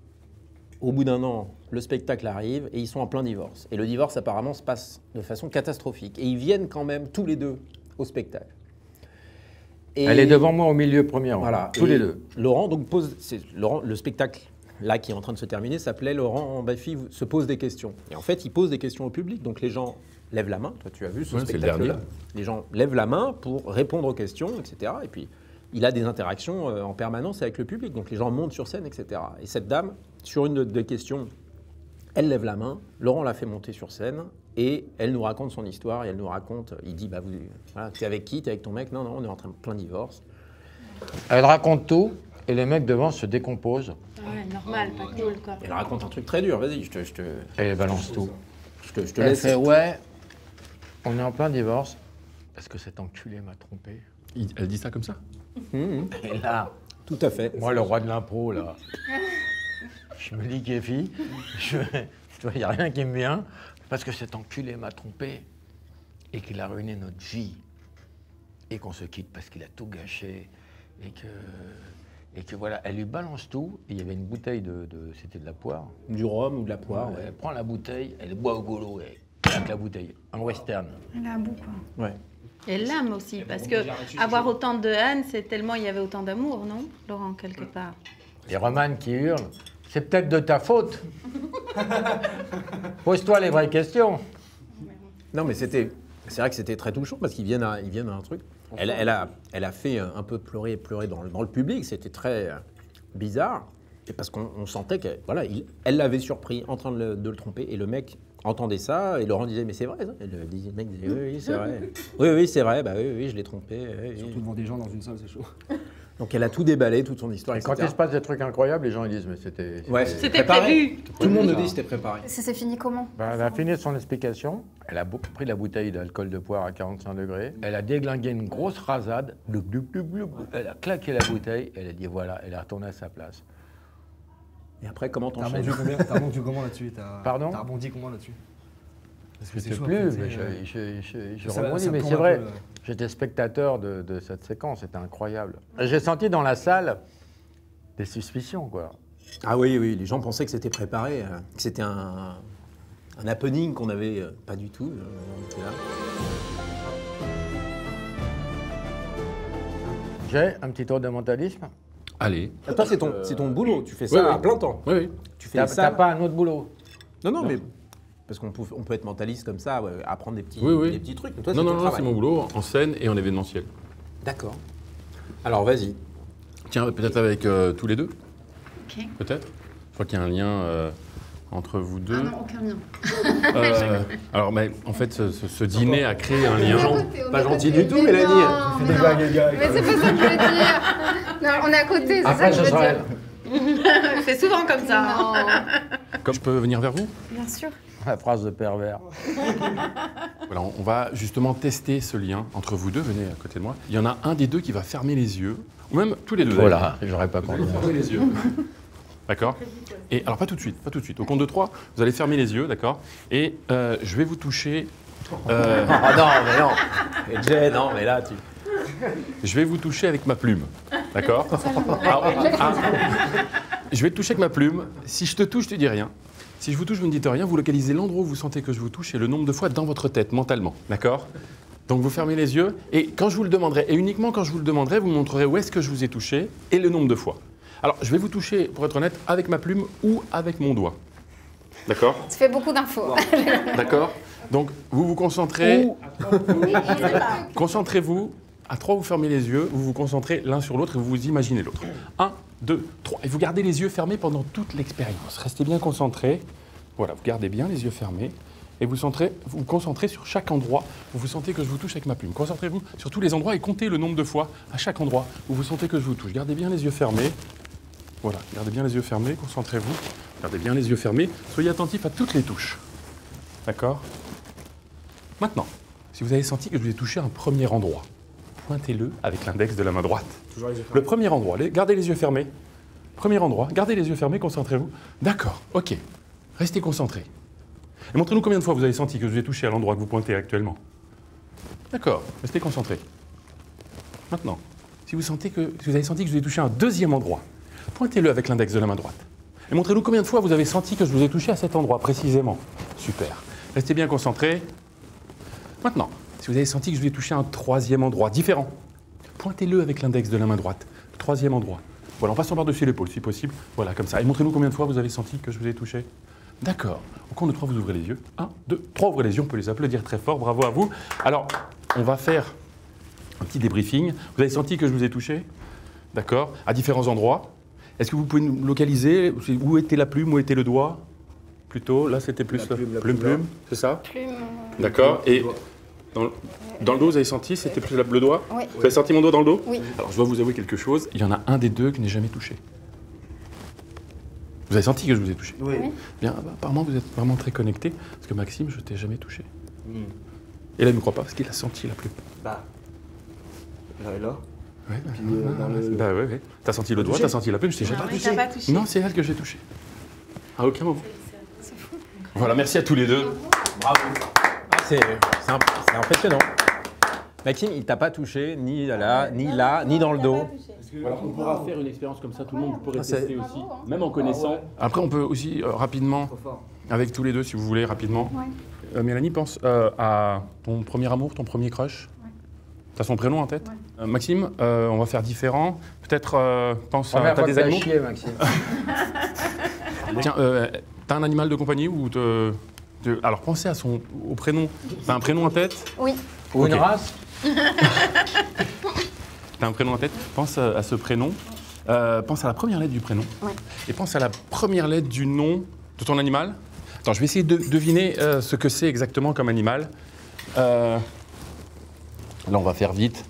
au bout d'1 an, le spectacle arrive et ils sont en plein divorce. Et le divorce, apparemment, se passe de façon catastrophique. Et ils viennent quand même tous les deux au spectacle. Et Elle est devant moi au milieu, premier rang. voilà. Tous Et les deux. Laurent, donc, le spectacle là qui est en train de se terminer s'appelait Laurent Baffy se pose des questions. Et en fait, il pose des questions au public. Donc les gens lèvent la main. Toi, tu as vu ce Ouais, c'est le spectacle-là. dernier. Les gens lèvent la main pour répondre aux questions, etc. Et puis, il a des interactions en permanence avec le public. Donc les gens montent sur scène, etc. Et cette dame, sur une des questions, elle lève la main. Laurent la fait monter sur scène. Et elle nous raconte son histoire. Et elle nous raconte, il dit, bah, voilà, t'es avec qui? T'es avec ton mec? Non, on est en train de plein divorce. Elle raconte tout et les mecs devant se décomposent Ouais, normal, pas cool, quoi. Elle raconte un truc très dur. Vas-y, je te et elle balance tout. te Elle laisse. fait ouais, on est en plein divorce. Est-ce que cet enculé m'a trompé? Elle dit ça comme ça? Et là, Tout à fait. moi le roi de l'impro là, je me dis Kéfi, il n'y a rien qui me vient parce que cet enculé m'a trompé et qu'il a ruiné notre vie et qu'on se quitte parce qu'il a tout gâché et que voilà, elle lui balance tout. Et il y avait une bouteille c'était de la poire. Du rhum ou de la poire. Elle prend la bouteille, elle boit au golo et claque la bouteille en western. Elle a un bout, quoi. Ouais. Et l'âme aussi, parce que avoir autant de haine, c'est tellement il y avait autant d'amour, non, Laurent, quelque part? Les Romanes qui hurlent, c'est peut-être de ta faute. Pose-toi les vraies questions. Non, mais c'est vrai que c'était très touchant parce qu'ils viennent à un truc. Elle a fait un peu pleurer dans le public. C'était très bizarre. Et parce qu'on sentait qu'elle voilà, elle l'avait surpris en train de le tromper. Et le mec entendait ça. Et Laurent disait, mais c'est vrai ça? Et le mec disait, oui, c'est vrai. Oui, c'est vrai. Bah oui, je l'ai trompé. Oui. Surtout devant des gens dans une salle, c'est chaud. Donc elle a tout déballé, toute son histoire, Et quand etc. il se passe des trucs incroyables, les gens ils disent, mais c'était... C'était prévu. Tout le monde nous dit c'était préparé. Ça s'est fini comment? Ben, elle a fini son explication. Elle a pris la bouteille d'alcool de poire à 45 degrés. Elle a déglingué une grosse rasade. Elle a claqué la bouteille. Elle a dit voilà, elle est retournée à sa place. Et après, comment T'as t'enchaînes? rebondi comment là-dessus? Pardon? T'as rebondi comment là-dessus? Parce que Je ne sais chaud, plus, après, mais tu sais, je ça- rebondis. ça Mais tourne c'est un vrai, peu, j'étais spectateur de cette séquence. C'était incroyable. J'ai senti dans la salle des suspicions, quoi. Ah oui, les gens pensaient que c'était préparé, que c'était un happening qu'on avait pas du tout. On était là. J'ai un petit tour de mentalisme. Allez. Ah, toi, c'est ton boulot, tu fais ça ouais. à plein temps. Oui, oui. Tu fais T'as ça. pas un autre boulot? Non, mais Parce qu'on peut être mentaliste comme ça, ouais, apprendre des petits, Oui. des petits trucs. Mais toi, Non, c'est non, ton non, travail. c'est mon boulot en scène et en événementiel. D'accord. Alors, vas-y. Tiens, peut-être avec tous les deux. Ok. Peut-être. Je crois qu'il y a un lien entre vous deux. Ah non, aucun lien. Alors, mais en fait, ce dîner a créé un lien. Pas gentil du tout, Mélanie. Non, Des blagues, les gars. mais c'est pas ça que je veux dire. Non, on est à côté, c'est ça Après, que je ce veux sera dire. elle. C'est souvent comme ça. Non, Comme je peux venir vers vous? bien sûr. La phrase de pervers. Voilà, on va justement tester ce lien entre vous deux. Venez à côté de moi. Il y en a un des deux qui va fermer les yeux, ou même tous les deux. Voilà, j'aurais pas Vous compris. allez fermer les yeux. D'accord? Et alors pas tout de suite, pas tout de suite. Au compte de 3, vous allez fermer les yeux, d'accord? Et je vais vous toucher. Ah non, mais non. Et Jay, non, mais là, tu... Je vais vous toucher avec ma plume, d'accord? Je vais te toucher avec ma plume. Si je te touche, tu dis rien. Si je vous touche, vous ne dites rien. Vous localisez l'endroit où vous sentez que je vous touche et le nombre de fois dans votre tête, mentalement, d'accord? Donc vous fermez les yeux et quand je vous le demanderai, et uniquement quand je vous le demanderai, vous me montrerez où est-ce que je vous ai touché et le nombre de fois. Alors, je vais vous toucher, pour être honnête, avec ma plume ou avec mon doigt. D'accord? Tu fais beaucoup d'infos. D'accord? Donc, vous vous concentrez. Concentrez-vous. À 3, vous fermez les yeux, vous vous concentrez l'un sur l'autre et vous vous imaginez l'autre. 1, 2, 3. Et vous gardez les yeux fermés pendant toute l'expérience. Restez bien concentrés. Voilà, vous gardez bien les yeux fermés. Et vous vous concentrez sur chaque endroit où vous sentez que je vous touche avec ma plume. Concentrez-vous sur tous les endroits et comptez le nombre de fois à chaque endroit où vous sentez que je vous touche. Gardez bien les yeux fermés. Voilà, gardez bien les yeux fermés, concentrez-vous. Gardez bien les yeux fermés. Soyez attentifs à toutes les touches. D'accord? Maintenant, si vous avez senti que je vous ai touché un premier endroit, pointez-le avec l'index de la main droite. Toujours les yeux fermés. Le premier endroit, gardez les yeux fermés. Premier endroit, gardez les yeux fermés, concentrez-vous. D'accord, ok. Restez concentrés. Et montrez-nous combien de fois vous avez senti que je vous ai touché à l'endroit que vous pointez actuellement. D'accord, restez concentrés. Maintenant, si vous avez senti que je vous ai touché à un deuxième endroit, pointez-le avec l'index de la main droite. Et montrez-nous combien de fois vous avez senti que je vous ai touché à cet endroit précisément. Super. Restez bien concentrés. Maintenant, si vous avez senti que je vous ai touché à un troisième endroit différent, pointez-le avec l'index de la main droite. Le troisième endroit. Voilà, en passant par-dessus l'épaule si possible. Voilà, comme ça. Et montrez-nous combien de fois vous avez senti que je vous ai touché. D'accord. Au compte de 3, vous ouvrez les yeux. 1, 2, 3, ouvrez les yeux. On peut les applaudir très fort. Bravo à vous. Alors, on va faire un petit débriefing. Vous avez senti que je vous ai touché? D'accord. À différents endroits. Est-ce que vous pouvez nous localiser? Où était la plume? Où était le doigt? Plutôt, là, c'était plus la plume. C'est ça? Plume. D'accord. Et dans le dos, vous avez senti, c'était plus le doigt? Oui. Vous avez senti mon doigt dans le dos? Oui. Alors, je dois vous avouer quelque chose. Il y en a un des deux qui n'est jamais touché. Vous avez senti que je vous ai touché? Oui. Bien, apparemment, vous êtes vraiment très connecté. Parce que Maxime, je t'ai jamais touché. Et là, il ne me croit pas parce qu'il a senti la plume. Bah. Là et là. Ouais, Puis, dans le- bah ouais, ouais. T'as senti le doigt, touché? t'as senti la plume, je t'ai jamais Non, mais touché. t'as pas touché. Non, c'est elle que j'ai touché. À aucun moment. Voilà, merci à tous les deux. Bravo. C'est impressionnant. Maxime, il t'a pas touché, ni là, ni dans le dos. Alors on pourra faire une expérience comme ça, tout le monde pourrait c'est- tester aussi, même en connaissant. Après, on peut aussi rapidement, avec tous les deux, si vous voulez, rapidement. Ouais. Mélanie, pense à ton premier amour, ton premier crush. T'as son prénom en tête? Maxime, on va faire différent. Peut-être pense à... T'as des animaux? chier, Maxime. Tiens, t'as un animal de compagnie ou alors pensez au prénom. T'as un prénom en tête? Oui. Ou une Ok. race? T'as un prénom en tête? Pense à ce prénom. Pense à la première lettre du prénom. Ouais. Et pense à la première lettre du nom de ton animal. Attends, je vais essayer de deviner ce que c'est exactement comme animal. Là, on va faire vite.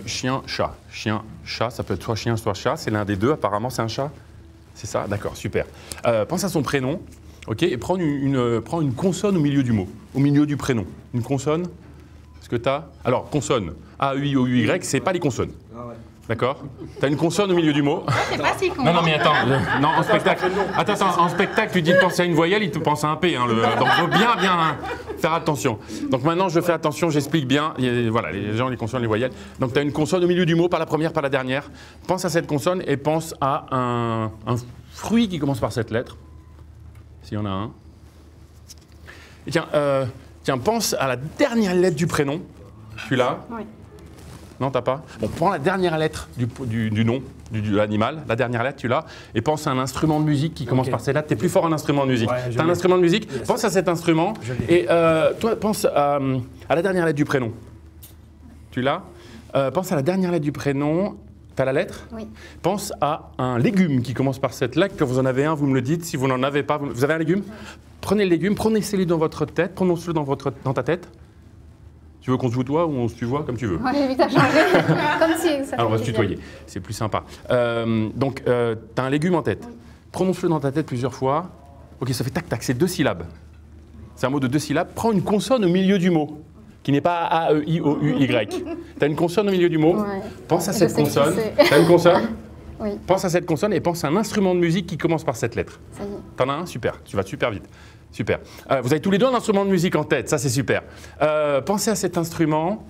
Chien, chat. Chien, chat, ça peut être soit chien, soit chat. C'est l'un des deux, apparemment, c'est un chat. C'est ça? D'accord, super. Pense à son prénom, ok? Et prends une consonne au milieu du mot, au milieu du prénom. Une consonne. Est-ce que tu as... Alors, consonne. A, U, I, O, U, Y, c'est pas les consonnes. D'accord? Tu as une consonne au milieu du mot. C'est pas si con. Non, non, mais attends. Non, en spectacle. Attends, en spectacle, tu dis de penser à une voyelle, il te pense à un P. Hein, donc, faut bien faire attention. Donc maintenant, je fais attention, j'explique bien. Voilà, les gens, les consonnes, les voyelles. Donc, tu as une consonne au milieu du mot, pas la première, pas la dernière. Pense à cette consonne et pense à un fruit qui commence par cette lettre. S'il y en a un. Et tiens, pense à la dernière lettre du prénom. Celui-là. Oui. Non, t'as pas? Bon, prends la dernière lettre du nom de l'animal, la dernière lettre, tu l'as, et pense à un instrument de musique qui commence par cette lettre. T'es plus fort en instrument de musique. Ouais, T'as un instrument de musique, pense à cet instrument, Je l'ai. et toi, pense à la dernière lettre du prénom. Tu l'as? Pense à la dernière lettre du prénom. T'as la lettre? Oui. Pense à un légume qui commence par cette lettre. Quand vous en avez un, vous me le dites. Si vous n'en avez pas, vous avez un légume? Prenez le légume, prononce-le dans votre tête, prononce-le dans ta tête. Tu veux qu'on se tutoie ou on se tutoie, comme tu veux? Ouais, vite à changer. Comme si ça Alors on va se fait tutoyer, c'est plus sympa. Donc, t'as un légume en tête. Oui. Prononce-le dans ta tête plusieurs fois. Ok, ça fait tac-tac, c'est 2 syllabes. C'est un mot de 2 syllabes. Prends une consonne au milieu du mot, qui n'est pas A, E, I, O, U, Y. T'as une consonne au milieu du mot. Ouais. Pense à Je cette sais qui consonne. c'est. T'as une consonne? Oui, Pense à cette consonne et pense à un instrument de musique qui commence par cette lettre. ça y est. T'en as un? Super, tu vas super vite. Super. Vous avez tous les deux un instrument de musique en tête, ça c'est super. Pensez à cet instrument.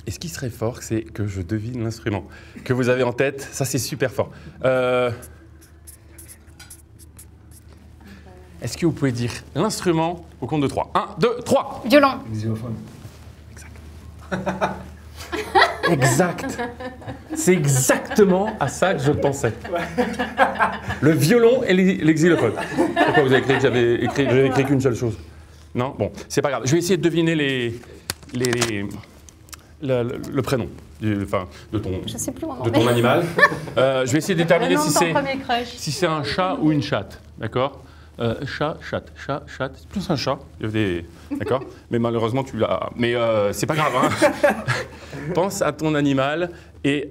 Et ce qui serait fort, c'est que je devine l'instrument que vous avez en tête, ça c'est super fort. Est-ce que vous pouvez dire l'instrument au compte de 3? 1, 2, 3. Violon. Xylophone. Exact. C'est exactement à ça que je pensais. Le violon et les xylophones. Pourquoi vous avez cru que j'avais écrit qu'une seule chose? Non? Bon, c'est pas grave. Je vais essayer de deviner le prénom de Je sais plus où on en ton est. animal. Je vais essayer de déterminer Le nom si de ton c'est premier crush. un chat ou une chatte. D'accord? Chat, chatte. C'est plus un chat. Il y a des... D'accord? Mais malheureusement, tu l'as. Mais c'est pas grave. Hein. Pense à ton animal et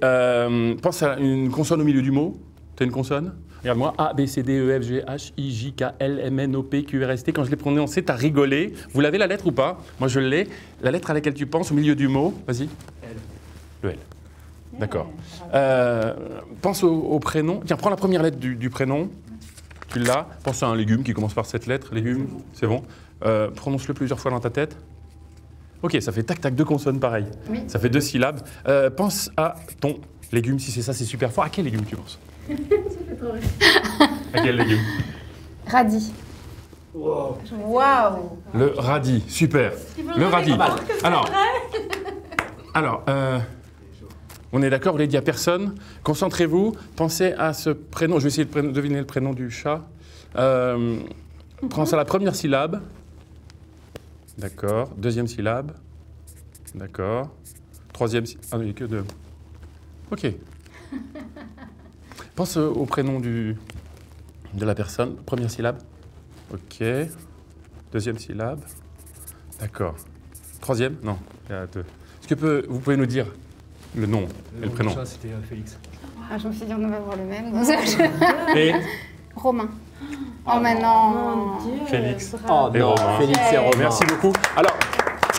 pense à une consonne au milieu du mot. T'as une consonne? Regarde-moi. A, B, C, D, E, F, G, H, I, J, K, L, M, N, O, P, Q, R, S, T. Quand je l'ai prononcé, t'as rigolé. Vous l'avez la lettre ou pas? Moi, je l'ai. La lettre à laquelle tu penses au milieu du mot. Vas-y. L. Le L. D'accord. Pense au prénom. Tiens, prends la première lettre du prénom. Tu l'as. Pense à un légume qui commence par cette lettre. Légume, c'est bon. Prononce-le plusieurs fois dans ta tête. Ok, ça fait tac-tac, 2 consonnes pareilles. Oui. Ça fait 2 syllabes. Pense à ton légume, si c'est ça, c'est super fort. À quel légume tu penses? À quel légume? Radis. Waouh. Le radis, super. Le radis. Alors, on est d'accord, vous l'avez dit à personne. Concentrez-vous, pensez à ce prénom. Je vais essayer de deviner le prénom du chat. Pense à la première syllabe. D'accord. Deuxième syllabe. D'accord. Troisième syllabe. Ah, il n'y a que 2. Ok. Pense au prénom de la personne. Première syllabe. Ok. Deuxième syllabe. D'accord. Troisième? Non, il y a 2. Est-ce que vous pouvez nous dire le nom et le prénom? Ça, c'était Félix. Ah, je me suis dit, on va voir le même. Et Romain. Oh, maintenant. Mon Dieu. Félix. Oh Et non, Romain. Félix et Romain. Merci beaucoup. Alors,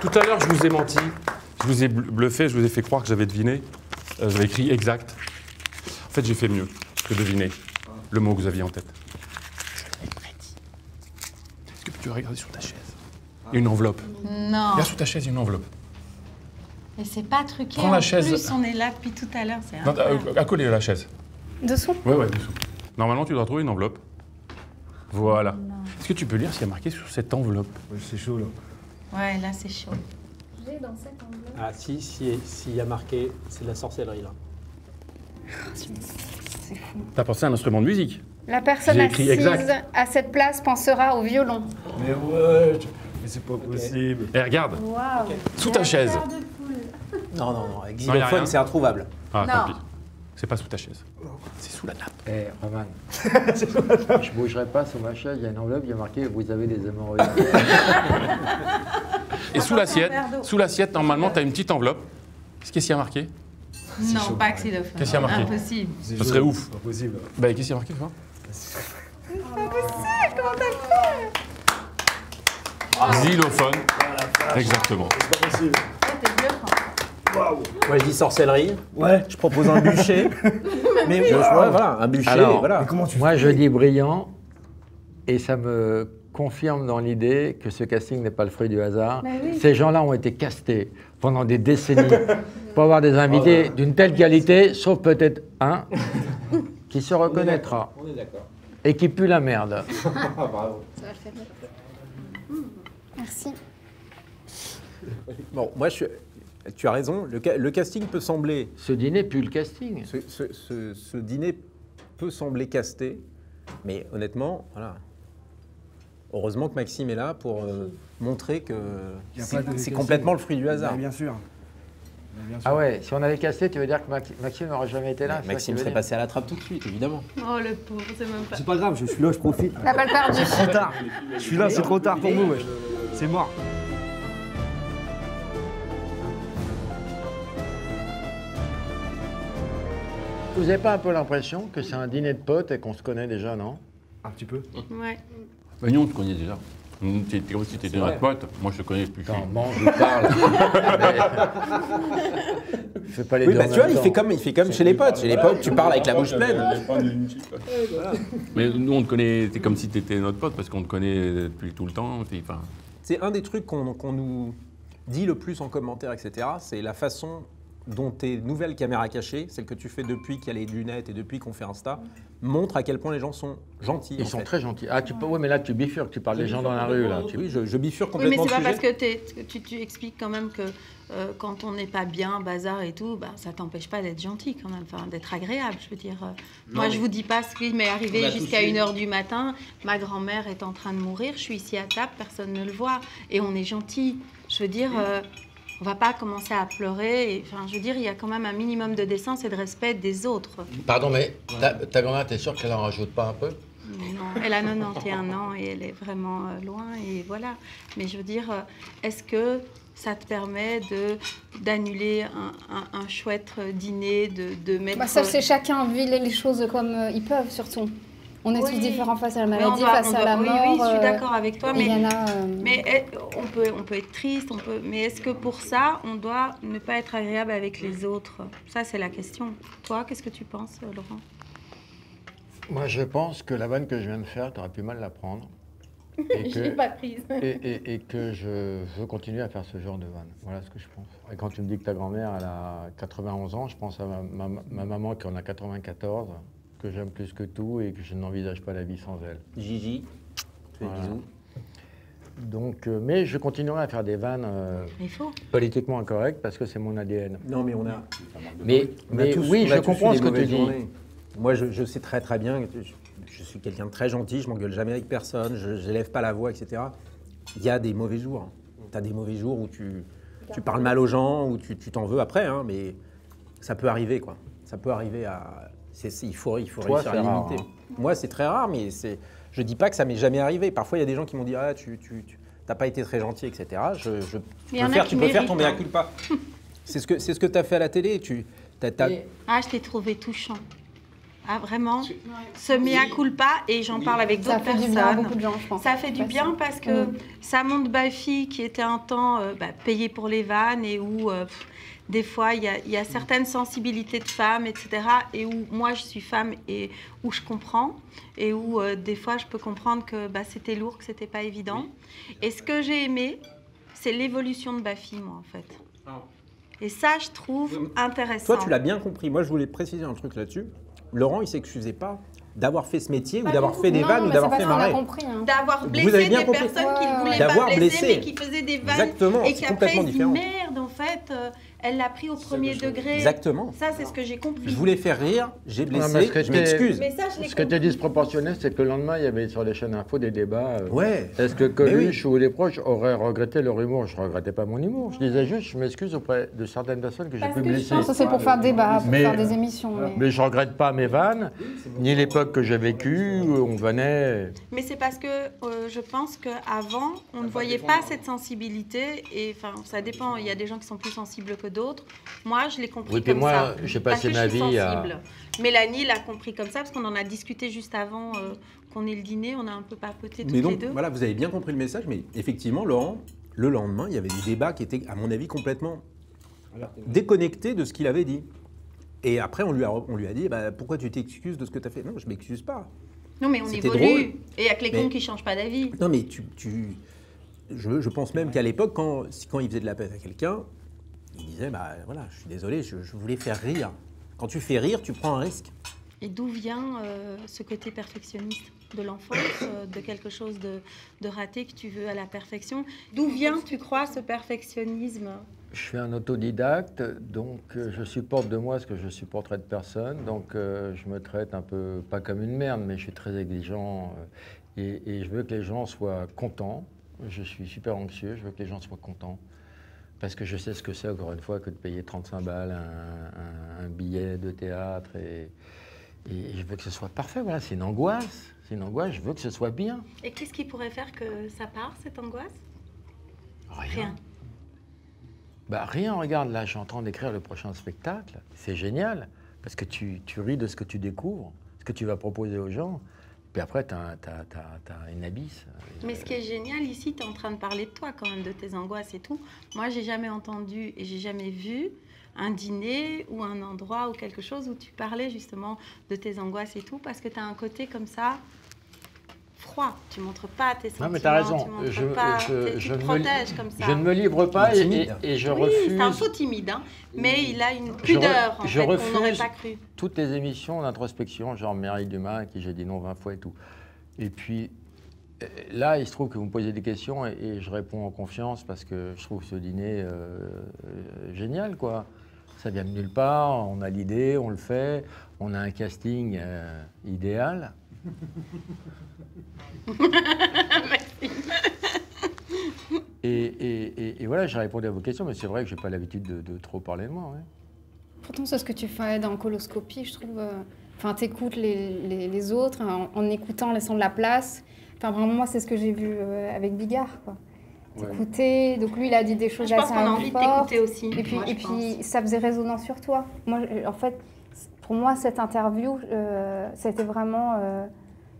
tout à l'heure, je vous ai menti. Je vous ai bluffé, je vous ai fait croire que j'avais deviné. J'avais écrit exact. En fait, j'ai fait mieux que deviner le mot que vous aviez en tête. Je l'ai prédit. Est-ce que tu veux regarder sur ta chaise? Il y a une enveloppe. Non. Regarde sous ta chaise, il y a une enveloppe. Et c'est pas truqué. Prends la en chaise. plus, on est là depuis tout à l'heure. C'est Non, incroyable. accolez la chaise. Dessous. Ouais, dessous. Normalement, tu dois trouver une enveloppe. Voilà. Est-ce que tu peux lire ce qu'il y a marqué sur cette enveloppe? Ouais, c'est chaud là. Ouais, là, c'est chaud. J'ai dans cette enveloppe. Ah s'il y a marqué, c'est de la sorcellerie là. C'est fou. T'as pensé à un instrument de musique? La personne J'ai écrit assise exact. à cette place pensera au violon. Mais ouais, mais c'est pas possible. Et regarde, Waouh. sous ta chaise. Non, y a rien. xylophone, c'est introuvable. Ah, Non. tant pis. C'est pas sous ta chaise. C'est sous la nappe. Eh, Roman, je ne bougerai pas sous ma chaise, il y a une enveloppe, il y a marqué « Vous avez des hémorroïdes ». Et sous l'assiette, normalement, tu as une petite enveloppe. Qu'est-ce qu'il y a marqué? Non, pas xylophone. Qu'est-ce qu'il y a marqué? Impossible. Ça serait ouf. Pas possible. Bah, qu'est-ce qu'il y a marqué, toi? Xylophone. Exactement. C'est pas possible. T'es bluffant. Moi je dis sorcellerie, Ouais. je propose un bûcher. Mais ouais, voilà, un bûcher, Alors, voilà. Mais comment tu Moi, fais? je dis brillant, et ça me confirme dans l'idée que ce casting n'est pas le fruit du hasard. Ces gens-là ont été castés pendant des décennies pour avoir des invités d'une telle qualité, sauf peut-être un qui se reconnaîtra On est d'accord. et qui pue la merde. Bravo. Ça va le faire. Merci. Bon, moi Tu as raison, le casting peut sembler... Ce dîner pue le casting. Ce dîner peut sembler casté, mais honnêtement, voilà. Heureusement que Maxime est là pour montrer que c'est complètement le fruit du hasard. Bien sûr. Ah ouais, si on avait casté, tu veux dire que Maxime n'aurait jamais été là? Maxime serait passé à la trappe tout de suite, évidemment. Oh le pauvre, c'est même pas. C'est pas grave, je suis là, je profite. La balle perdue. C'est trop tard. Je suis là, c'est trop tard pour vous. Ouais. C'est mort. Vous n'avez pas un peu l'impression que c'est un dîner de potes et qu'on se connaît déjà, non? Un petit peu. Ouais. Bah, nous, on te connaît déjà. T'es aussi t'étais notre pote. Moi, je te connais depuis. Quand mange ou parle. Fais pas les Oui, deux bah, en tu vois, même il temps. fait comme chez les potes. Chez les potes, tu parles avec la bouche pleine. Mais nous, on te connaît. C'est comme si t'étais notre pote parce qu'on te connaît depuis tout le temps. Enfin, C'est un des trucs qu'on nous dit le plus en commentaire, etc. C'est la façon dont tes nouvelles caméras cachées, celles que tu fais depuis qu'il y a les lunettes et depuis qu'on fait Insta, montrent à quel point les gens sont gentils. Ils sont très gentils. Ah, ouais, mais là, tu bifurques, tu parles des gens dans la rue, là. Oui, je bifurque Oui, mais complètement c'est pas le sujet. parce que tu expliques quand même que quand on n'est pas bien, bazar et tout, bah, ça t'empêche pas d'être gentil quand même, enfin, d'être agréable, je veux dire. Moi, je vous dis pas ce qui m'est arrivé jusqu'à 1h du matin. Ma grand-mère est en train de mourir, je suis ici à table, personne ne le voit. Et on est gentil. Je veux dire, on va pas commencer à pleurer. Et, enfin, je veux dire, il y a quand même un minimum de décence et de respect des autres. Pardon, mais ta grand-mère, t'es sûre qu'elle en rajoute pas un peu? Non, elle a 91 ans et elle est vraiment loin et voilà. Mais je veux dire, est-ce que ça te permet d'annuler un chouette dîner, de mettre... Bah, ça, c'est chacun vit les choses comme ils peuvent, surtout. On est tous différents face à la maladie, face à la mort. Oui, je suis d'accord avec toi, mais, y en a, mais on peut être triste, mais est-ce que pour ça, on doit ne pas être agréable avec les autres? Ça, c'est la question. Toi, qu'est-ce que tu penses, Laurent? Moi, je pense que la vanne que je viens de faire, tu aurais pu mal la prendre. Je l'ai pas prise. Et que je veux continuer à faire ce genre de vanne. Voilà ce que je pense. Et quand tu me dis que ta grand-mère, elle a 91 ans, je pense à ma maman qui en a 94, que j'aime plus que tout et que je n'envisage pas la vie sans elle. Gigi, fais des bisous. Donc, mais je continuerai à faire des vannes politiquement incorrectes parce que c'est mon ADN. Non, mais on a... Mais oui, je comprends ce que tu dis. Moi, je sais très très bien, je suis quelqu'un de très gentil, je m'engueule jamais avec personne, je n'élève pas la voix, etc. Il y a des mauvais jours. Tu as des mauvais jours où tu parles mal aux gens, où tu t'en veux après, hein, mais ça peut arriver, quoi. Ça peut arriver à... Il faut réussir à limiter. Hein. Moi, c'est très rare, mais je dis pas que ça m'est jamais arrivé. Parfois, il y a des gens qui m'ont dit « Ah, tu n'as pas été très gentil, etc. » Tu peux faire ton mea culpa. C'est ce que tu as fait à la télé. Ah, je t'ai trouvé touchant. Ah, vraiment, ce mea culpa, et j'en parle avec d'autres personnes. Ça fait du bien à beaucoup de gens, je pense. Ça fait du bien parce que ça montre Bafi qui était un temps payée pour les vannes et où des fois il y a certaines sensibilités de femmes, etc. Et où moi je suis femme et où je comprends et où des fois je peux comprendre que c'était lourd, que c'était pas évident. Et ce que j'ai aimé, c'est l'évolution de Bafi, moi en fait. Et ça, je trouve intéressant. Toi, tu l'as bien compris. Moi, je voulais préciser un truc là-dessus. Laurent, il ne s'excusait pas d'avoir fait ce métier ou d'avoir fait des vannes ou d'avoir fait marrer. D'avoir blessé des personnes qui ne voulaient pas blesser, mais qui faisaient des vannes. Exactement, et qu'après, ils se disent merde, en fait, elle l'a pris au premier degré. Exactement. Ça, c'est ce que j'ai compris. Je voulais faire rire, j'ai blessé, je m'excuse. Ce qui était disproportionné, c'est que le lendemain, il y avait sur les chaînes info des débats. Ouais. Est-ce que Coluche ou les proches auraient regretté leur humour? Je ne regrettais pas mon humour. Je disais juste, je m'excuse auprès de certaines personnes que j'ai pu blesser. Ça, c'est pour faire débat, pour faire des émissions. Mais je ne regrette pas mes vannes, ni l'époque que j'ai vécue, où on vannait. Mais c'est parce que je pense qu'avant, on ne voyait pas cette sensibilité. Et enfin, ça dépend. Il y a des gens qui sont plus sensibles que d'autres. Moi, je l'ai compris comme ça. J'ai passé ma vie à... Mélanie l'a compris comme ça, parce qu'on en a discuté juste avant qu'on ait le dîner. On a un peu papoté toutes les deux. Voilà, vous avez bien compris le message, mais effectivement, Laurent, le lendemain, il y avait des débats qui étaient, à mon avis, complètement déconnectés de ce qu'il avait dit. Et après, on lui a dit, pourquoi tu t'excuses de ce que tu as fait? Non, je ne m'excuse pas. Non, mais on évolue. Drôle. Et il n'y a que les cons qui ne changent pas d'avis. Non, mais je pense même qu'à l'époque, quand il faisait de la peine à quelqu'un, il disait, voilà, je suis désolé, je voulais faire rire. Quand tu fais rire, tu prends un risque. Et d'où vient ce côté perfectionniste de l'enfance, de quelque chose de raté que tu veux à la perfection? D'où vient, tu crois, ce perfectionnisme? Je suis un autodidacte, donc je supporte de moi ce que je supporterais de personne. Donc je me traite un peu, pas comme une merde, mais je suis très exigeant et je veux que les gens soient contents. Je suis super anxieux, je veux que les gens soient contents. Parce que je sais ce que c'est, encore une fois, que de payer 35 balles un billet de théâtre. Et je veux que ce soit parfait, voilà, c'est une angoisse. C'est une angoisse, je veux que ce soit bien. Et qu'est-ce qui pourrait faire que ça part, cette angoisse? Rien. Bah rien, regarde, là, je suis en train d'écrire le prochain spectacle. C'est génial, parce que tu ris de ce que tu découvres, ce que tu vas proposer aux gens. Puis après, tu as une abysse. Mais ce qui est génial ici, tu es en train de parler de toi quand même, de tes angoisses et tout. Moi, j'ai jamais entendu et j'ai jamais vu un dîner ou un endroit ou quelque chose où tu parlais justement de tes angoisses et tout, parce que tu as un côté comme ça, froid. Tu montres pas tes sentiments. Non, mais tu as raison. Tu te protèges comme ça. Je ne me livre pas et je refuse. C'est un faux timide, hein, mais il a une pudeur en fait, qu'on n'aurait pas cru. Toutes les émissions d'introspection, genre Mireille Dumas, à qui j'ai dit non 20 fois et tout. Et puis là, il se trouve que vous me posez des questions et je réponds en confiance parce que je trouve ce dîner génial, quoi. Ça vient de nulle part, on a l'idée, on le fait, on a un casting idéal. Merci. Et voilà, j'ai répondu à vos questions, mais c'est vrai que je n'ai pas l'habitude de trop parler de moi. Ouais. Pourtant, c'est ce que tu fais dans Coloscopie, je trouve. Enfin, t'écoutes les autres en écoutant, laissant de la place. Enfin, vraiment, moi, c'est ce que j'ai vu avec Bigard, quoi. T'écouter, donc lui, il a dit des choses assez fortes. Je pense qu'on a envie de t'écouter aussi. Et puis, ça faisait résonance sur toi. Moi, en fait, pour moi, cette interview, c'était vraiment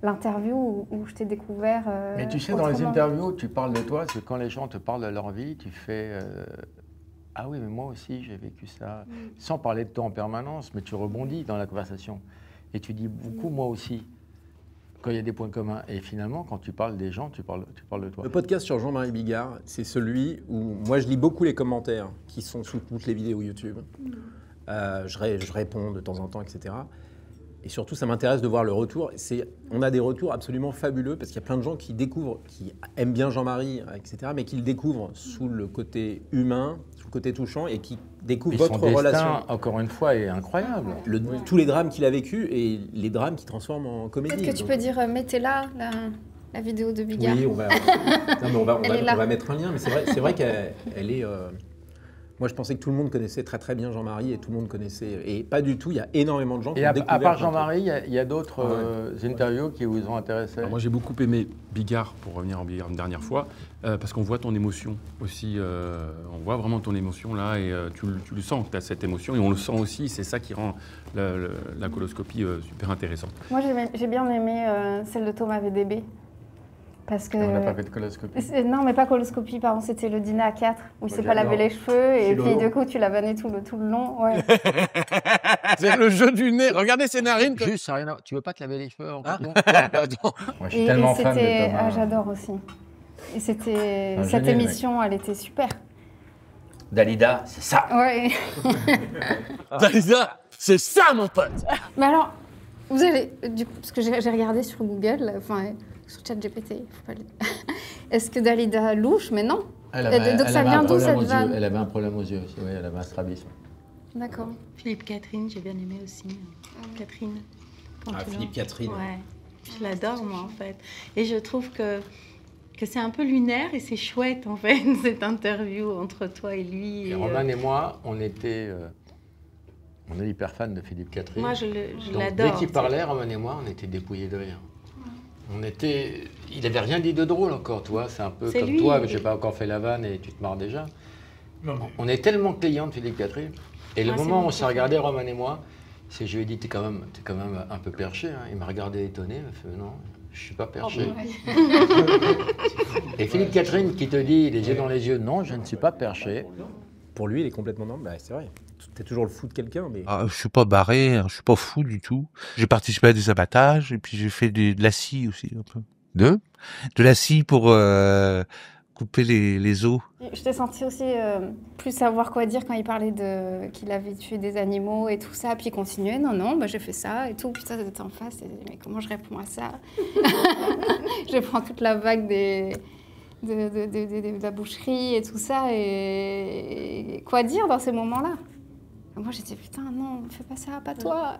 l'interview où je t'ai découvert. Mais tu sais, dans les interviews, tu parles de toi, c'est quand les gens te parlent de leur vie, tu fais ah oui, mais moi aussi, j'ai vécu ça. Sans parler de toi en permanence, mais tu rebondis dans la conversation. Et tu dis beaucoup, moi aussi, quand il y a des points communs. Et finalement, quand tu parles des gens, tu parles de toi. Le podcast sur Jean-Marie Bigard, c'est celui où moi, je lis beaucoup les commentaires qui sont sous toutes les vidéos YouTube. Je réponds de temps en temps, etc. Et surtout, ça m'intéresse de voir le retour. On a des retours absolument fabuleux parce qu'il y a plein de gens qui découvrent, qui aiment bien Jean-Marie, etc., mais qui le découvrent sous le côté humain, sous le côté touchant et qui découvrent votre relation. Encore une fois, est incroyable. Tous les drames qu'il a vécus et les drames qu'il transforme en comédie. Peut-être que tu peux dire, mettez-la, la vidéo de Bigard. Oui, on va mettre un lien, mais c'est vrai qu'elle est... Moi, je pensais que tout le monde connaissait très très bien Jean-Marie et tout le monde connaissait... Et pas du tout, il y a énormément de gens qui ont découvert... À part Jean-Marie, il y a d'autres interviews qui vous ont intéressé. Alors moi, j'ai beaucoup aimé Bigard, pour revenir en Bigard une dernière fois, parce qu'on voit ton émotion aussi. On voit vraiment ton émotion là, et tu le sens que tu as cette émotion, et on le sent aussi, c'est ça qui rend la coloscopie super intéressante. Moi, j'ai bien aimé celle de Thomas VDB. Parce que... On n'a pas fait de coloscopie. Non, mais pas coloscopie, pardon, c'était le dîner à 4, où il s'est pas lavé les cheveux, et puis du coup, tu l'as vanné tout le long. Ouais. C'est le jeu du nez. Regardez ses narines. Juste, ça rien à... Tu veux pas te laver les cheveux encore? Attends. Moi, je suis tellement fan de Thomas. J'adore aussi. Et c'était... Cette émission, elle était super. Dalida, c'est ça. Ouais. Dalida, c'est ça, mon pote. Mais alors, vous allez... Du coup, parce que j'ai regardé sur Google, enfin... Sur ChatGPT, faut pas le... Est-ce que Dalida louche? Mais non. Donc ça vient d'où cette vanne? Elle avait un problème aux yeux aussi, oui, elle avait un strabisme. D'accord. Philippe Catherine, j'ai bien aimé aussi. Catherine. Philippe Catherine. Ouais, je l'adore moi en fait. Et je trouve que c'est un peu lunaire et c'est chouette en fait, cette interview entre toi et lui. Et Roman et moi, on est hyper fans de Philippe Catherine. Moi, je l'adore. Dès qu'il parlait, Roman et moi, on était dépouillés de rire. Il n'avait rien dit de drôle encore, toi. C'est un peu comme lui, toi, mais je n'ai pas encore fait la vanne et tu te marres déjà. Non. On est tellement clients de Philippe Catherine. Et le moment où on s'est regardé, Roman et moi, c'est que je lui ai dit, t'es quand même un peu perché. Hein. Il m'a regardé étonné, il m'a fait, non, je ne suis pas perché. Oh, ouais. Et Philippe Catherine qui te dit, les yeux dans les yeux, non, je ne suis pas perché. Pour lui, il est complètement normal. Bah, c'est vrai. T'es toujours le fou de quelqu'un, mais... je suis pas barré, je suis pas fou du tout. J'ai participé à des abattages, et puis j'ai fait de la scie aussi, un peu. De la scie pour couper les os. Je t'ai senti aussi plus savoir quoi dire quand il parlait qu'il avait tué des animaux et tout ça, puis il continuait, non, j'ai fait ça et tout. Puis toi, t'étais en face, et mais comment je réponds à ça? Je prends toute la vague de la boucherie et tout ça. Et quoi dire dans ces moments-là? Moi, j'étais putain, non, fais pas ça, pas toi.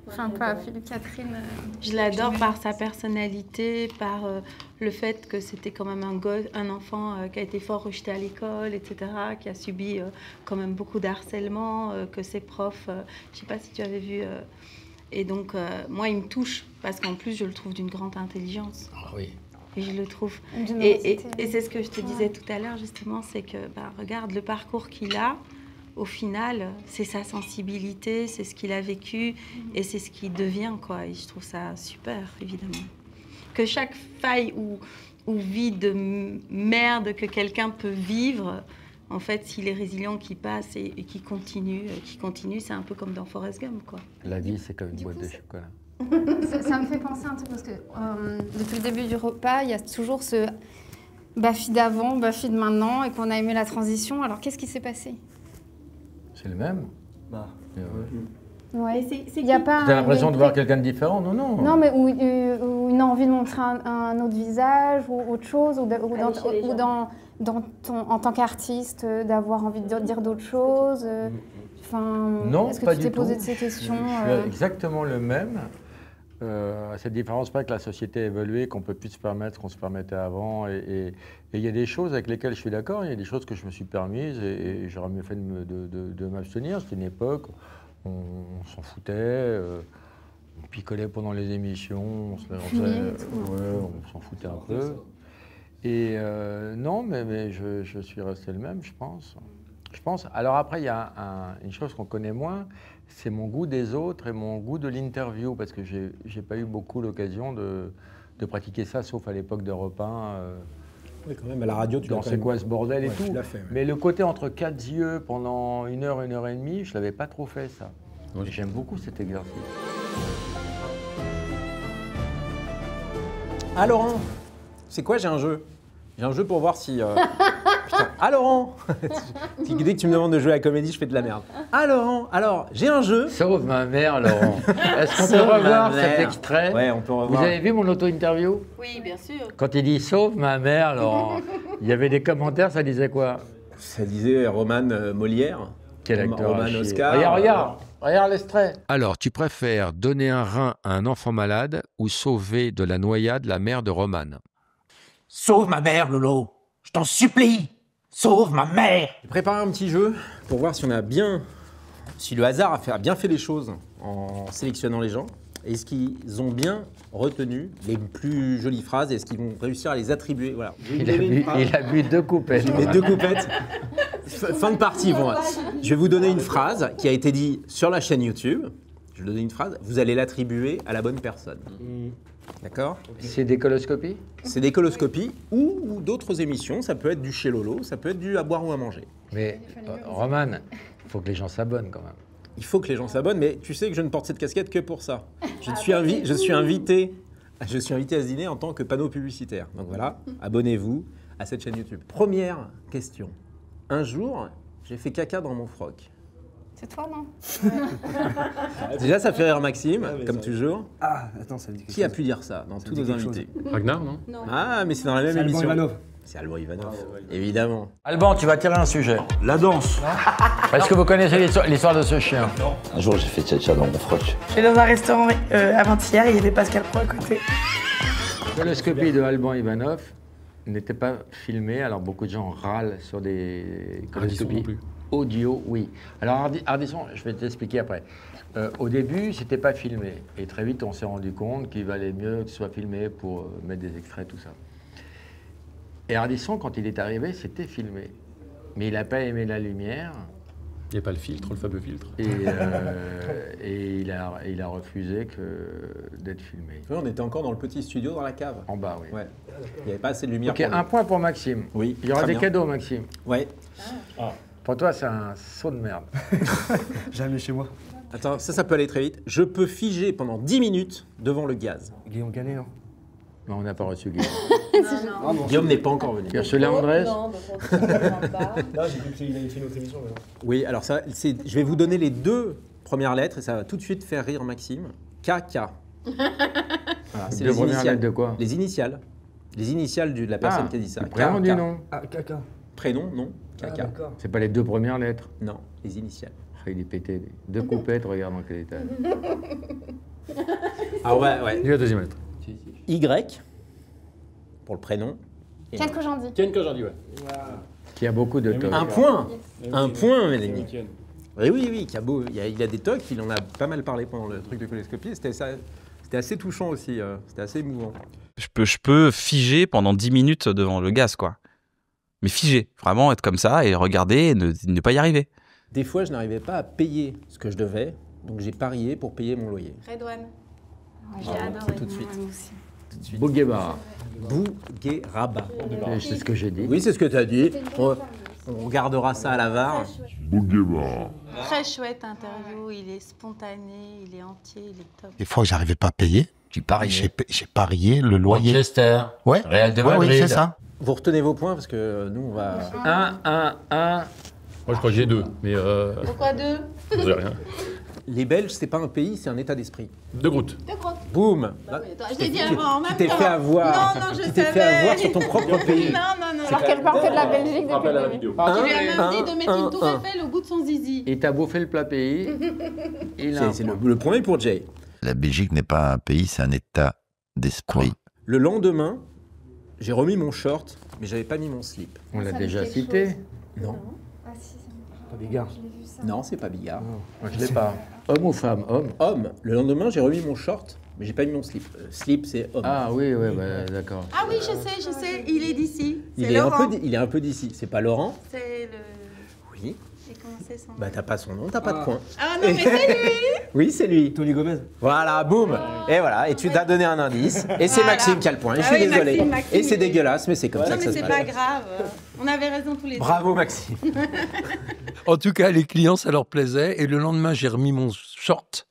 Enfin, pas Philippe Catherine. Je l'adore par sa personnalité, par le fait que c'était quand même un enfant qui a été fort rejeté à l'école, etc., qui a subi quand même beaucoup d'harcèlement, que ses profs, je sais pas si tu avais vu. Et donc, moi, il me touche, parce qu'en plus, je le trouve d'une grande intelligence. Ah oui. Et je le trouve. D'une Et honnêteté. c'est ce que je te disais tout à l'heure, justement, c'est que, regarde, le parcours qu'il a, au final, c'est sa sensibilité, c'est ce qu'il a vécu et c'est ce qu'il devient, quoi. Et je trouve ça super, évidemment. Que chaque faille ou vie de merde que quelqu'un peut vivre, en fait, s'il est résilient, qu'il passe et qu'il continue, c'est un peu comme dans Forrest Gump, quoi. La vie, c'est comme une boîte de chocolat. Ça me fait penser un truc parce que depuis le début du repas, il y a toujours ce Bafi d'avant, Bafi de maintenant et qu'on a aimé la transition. Alors, qu'est-ce qui s'est passé? C'est le même. Ouais, il y a pas. T'as l'impression de voir quelqu'un de différent? Non, non. Non, mais ou une envie de montrer un autre visage ou autre chose, ou en tant qu'artiste, d'avoir envie de dire d'autres choses. Non, est-ce que pas tu t'es du posé tout. de ces questions? Je suis exactement le même. Cette différence pas que la société a évolué, qu'on peut plus se permettre ce qu'on se permettait avant. Et il y a des choses avec lesquelles je suis d'accord, il y a des choses que je me suis permises et j'aurais mieux fait de m'abstenir. C'était une époque, on s'en foutait, on picolait pendant les émissions, on s'en foutait un peu. Et non, mais je suis resté le même, je pense. Alors après, il y a une chose qu'on connaît moins, c'est mon goût des autres et mon goût de l'interview, parce que j'ai pas eu beaucoup l'occasion de pratiquer ça, sauf à l'époque d'Europe 1. Oui, quand même, à la radio, tu l'as dans C'est quoi ce bordel et tout. tu l'as fait, ouais. Mais le côté entre quatre yeux pendant 1 heure et demie, je l'avais pas trop fait, ça. Oui. Et j'aime beaucoup cet exercice. Ah, Laurent, c'est quoi, j'ai un jeu. J'ai un jeu pour voir si... Putain. Ah, Laurent dès que tu me demandes de jouer à la comédie, je fais de la merde. Ah, Laurent, alors, j'ai un jeu. Sauve ma mère, Laurent. Est-ce qu'on peut Sauve ma revoir cet mère. extrait? Ouais, on peut revoir. Vous avez vu mon auto-interview? Oui, bien sûr. Quand il dit « Sauve ma mère », Laurent, il y avait des commentaires, ça disait quoi? Ça disait Roman Molière. Quel acteur Roman à chier. Oscar. Regarde l'extrait. Alors, tu préfères donner un rein à un enfant malade ou sauver de la noyade la mère de Roman? Sauve ma mère, Lolo. Je t'en supplie. Sauve ma mère. J'ai préparé un petit jeu pour voir si si le hasard a bien fait les choses en sélectionnant les gens. Est-ce qu'ils ont bien retenu les plus jolies phrases et est-ce qu'ils vont réussir à les attribuer? Voilà. Il a bu 2 coupettes. J'ai mis 2 coupettes. Fin de partie. Bon, je vais vous donner une phrase qui a été dite sur la chaîne YouTube. Je vais vous donner une phrase. Vous allez l'attribuer à la bonne personne. D'accord? C'est des coloscopies? C'est des coloscopies ou d'autres émissions. Ça peut être du chez Lolo, ça peut être du à boire ou à manger. Mais Roman, il faut que les gens s'abonnent quand même. Il faut que les gens s'abonnent, mais tu sais que je ne porte cette casquette que pour ça. Je suis invité à ce dîner en tant que panneau publicitaire. Donc voilà, abonnez-vous à cette chaîne YouTube. Première question. Un jour, j'ai fait caca dans mon froc. C'est toi, non? Déjà, ça fait rire Maxime, comme toujours. Ah, attends, ça me dit quelque Qui a chose. pu dire ça dans tous nos invités? Ragnar, non? Ah, mais c'est dans la même C'est Alban émission. Ivanov. C'est Alban Ivanov, évidemment. Alban, tu vas tirer un sujet. La danse. Est-ce que vous connaissez l'histoire de ce chien? Un jour, j'ai fait tcha-tcha dans mon froc. J'étais dans un restaurant avant-hier et il y avait Pascal Pro à côté. La coloscopie de Alban Ivanov n'était pas filmée, alors beaucoup de gens râlent sur des Ardisson non coloscopies plus. audio, oui. Alors Ardisson, je vais t'expliquer après. Au début, c'était pas filmé. Et très vite, on s'est rendu compte qu'il valait mieux que ce soit filmé pour mettre des extraits, tout ça. Et Ardisson, quand il est arrivé, c'était filmé. Mais il n'a pas aimé la lumière. Il n'y a pas le filtre, le fameux filtre. Et il a refusé d'être filmé. Oui, on était encore dans le petit studio dans la cave. En bas, oui. Ouais. Il n'y avait pas assez de lumière. Ok, un point pour Maxime. Oui. Il y aura très des bien. cadeaux, Maxime. Ouais. Pour toi, c'est un saut de merde. Jamais chez moi. Attends, ça peut aller très vite. Je peux figer pendant 10 minutes devant le gaz. Guillaume Canet, non? Non, on n'a pas reçu Guillaume. Guillaume n'est pas encore venu. Ursula Andress. Non, donc on ne pas. Là, j'ai cru qu'il avait fait une autre émission. Oui, alors ça, je vais vous donner les 2 premières lettres et ça va tout de suite faire rire Maxime. KK. Voilà, c'est Les premières lettres de quoi? Les initiales. Les initiales de la personne qui a dit ça. Le prénom du nom. Ah, caca. Prénom, non. Caca. C'est pas les 2 premières lettres. Non, les initiales. Ah, il est pété. 2 coupettes, regarde dans quel état. Ah ouais. Dis la deuxième lettre. Y, pour le prénom. Ken Kojandi. Ken Kojandi, ouais. Qui a beaucoup de tocs. Un point. Un point, Mélanie. Oui, il a des tocs, il en a pas mal parlé pendant le truc de coloscopie. C'était assez touchant aussi, c'était assez émouvant. Je peux figer pendant 10 minutes devant le gaz, quoi. Mais figer, vraiment être comme ça et regarder et ne pas y arriver. Des fois, je n'arrivais pas à payer ce que je devais, donc j'ai parié pour payer mon loyer. Redouane. J'ai Ah, adoré. c'est tout de suite. Moi aussi. Tout de suite. Bouguebara. Bougueraba. C'est ce que j'ai dit. Oui, c'est ce que tu as dit. On gardera ça à la VAR. Bouguebara. Très chouette interview, il est spontané, il est entier, il est top. Des fois que j'arrivais pas à payer, j'ai parié le loyer. Manchester. Ouais. Real de Madrid. Oui, c'est ça. Vous retenez vos points parce que nous, on va... 1. Moi, je crois que j'ai 2, mais Pourquoi 2? je dirais rien. Les Belges, c'est pas un pays, c'est un état d'esprit. De Groot. Boum. Attends, je l'ai dit avant, en même Tu t'es temps. fait avoir. Non, je Tu t'es fait savais. avoir sur ton propre pays. Non. Alors qu'elle parle que de la Belgique depuis Rappelle à la le début. vidéo. Tu lui as même dit de mettre une tour Eiffel au bout de son zizi. Il t'a bouffé le plat pays. C'est le premier pour Jay. La Belgique n'est pas un pays, c'est un état d'esprit. Le lendemain, j'ai remis mon short, mais j'avais pas mis mon slip. On l'a déjà cité. Non. Ah si, ça me Pas Bigard. Non, c'est pas Bigard. Moi, je l'ai pas. Homme ou femme? Homme. Homme. Le lendemain, j'ai remis mon short, mais j'ai pas mis mon slip. Slip, c'est homme. Ah oui, d'accord. Ah oui, je sais, il est d'ici. Il C'est est, Laurent. il est un peu d'ici. C'est pas Laurent? C'est le... Oui. Et comment c'est son nom? Bah, t'as pas son nom, t'as pas de point. Ah non, mais c'est lui. Oui, c'est lui. Tony Gomez. Voilà, boum. Et voilà, et tu t'as donné un indice. Et c'est Voilà. Maxime qui a le point. Et je Ah suis oui, désolé. Maxime, Et c'est il- dégueulasse, mais c'est comme ça Non, que mais ça se c'est passe. pas grave. On avait raison tous les deux. Bravo, Maxime. En tout cas, les clients, ça leur plaisait. Et le lendemain, j'ai remis mon short,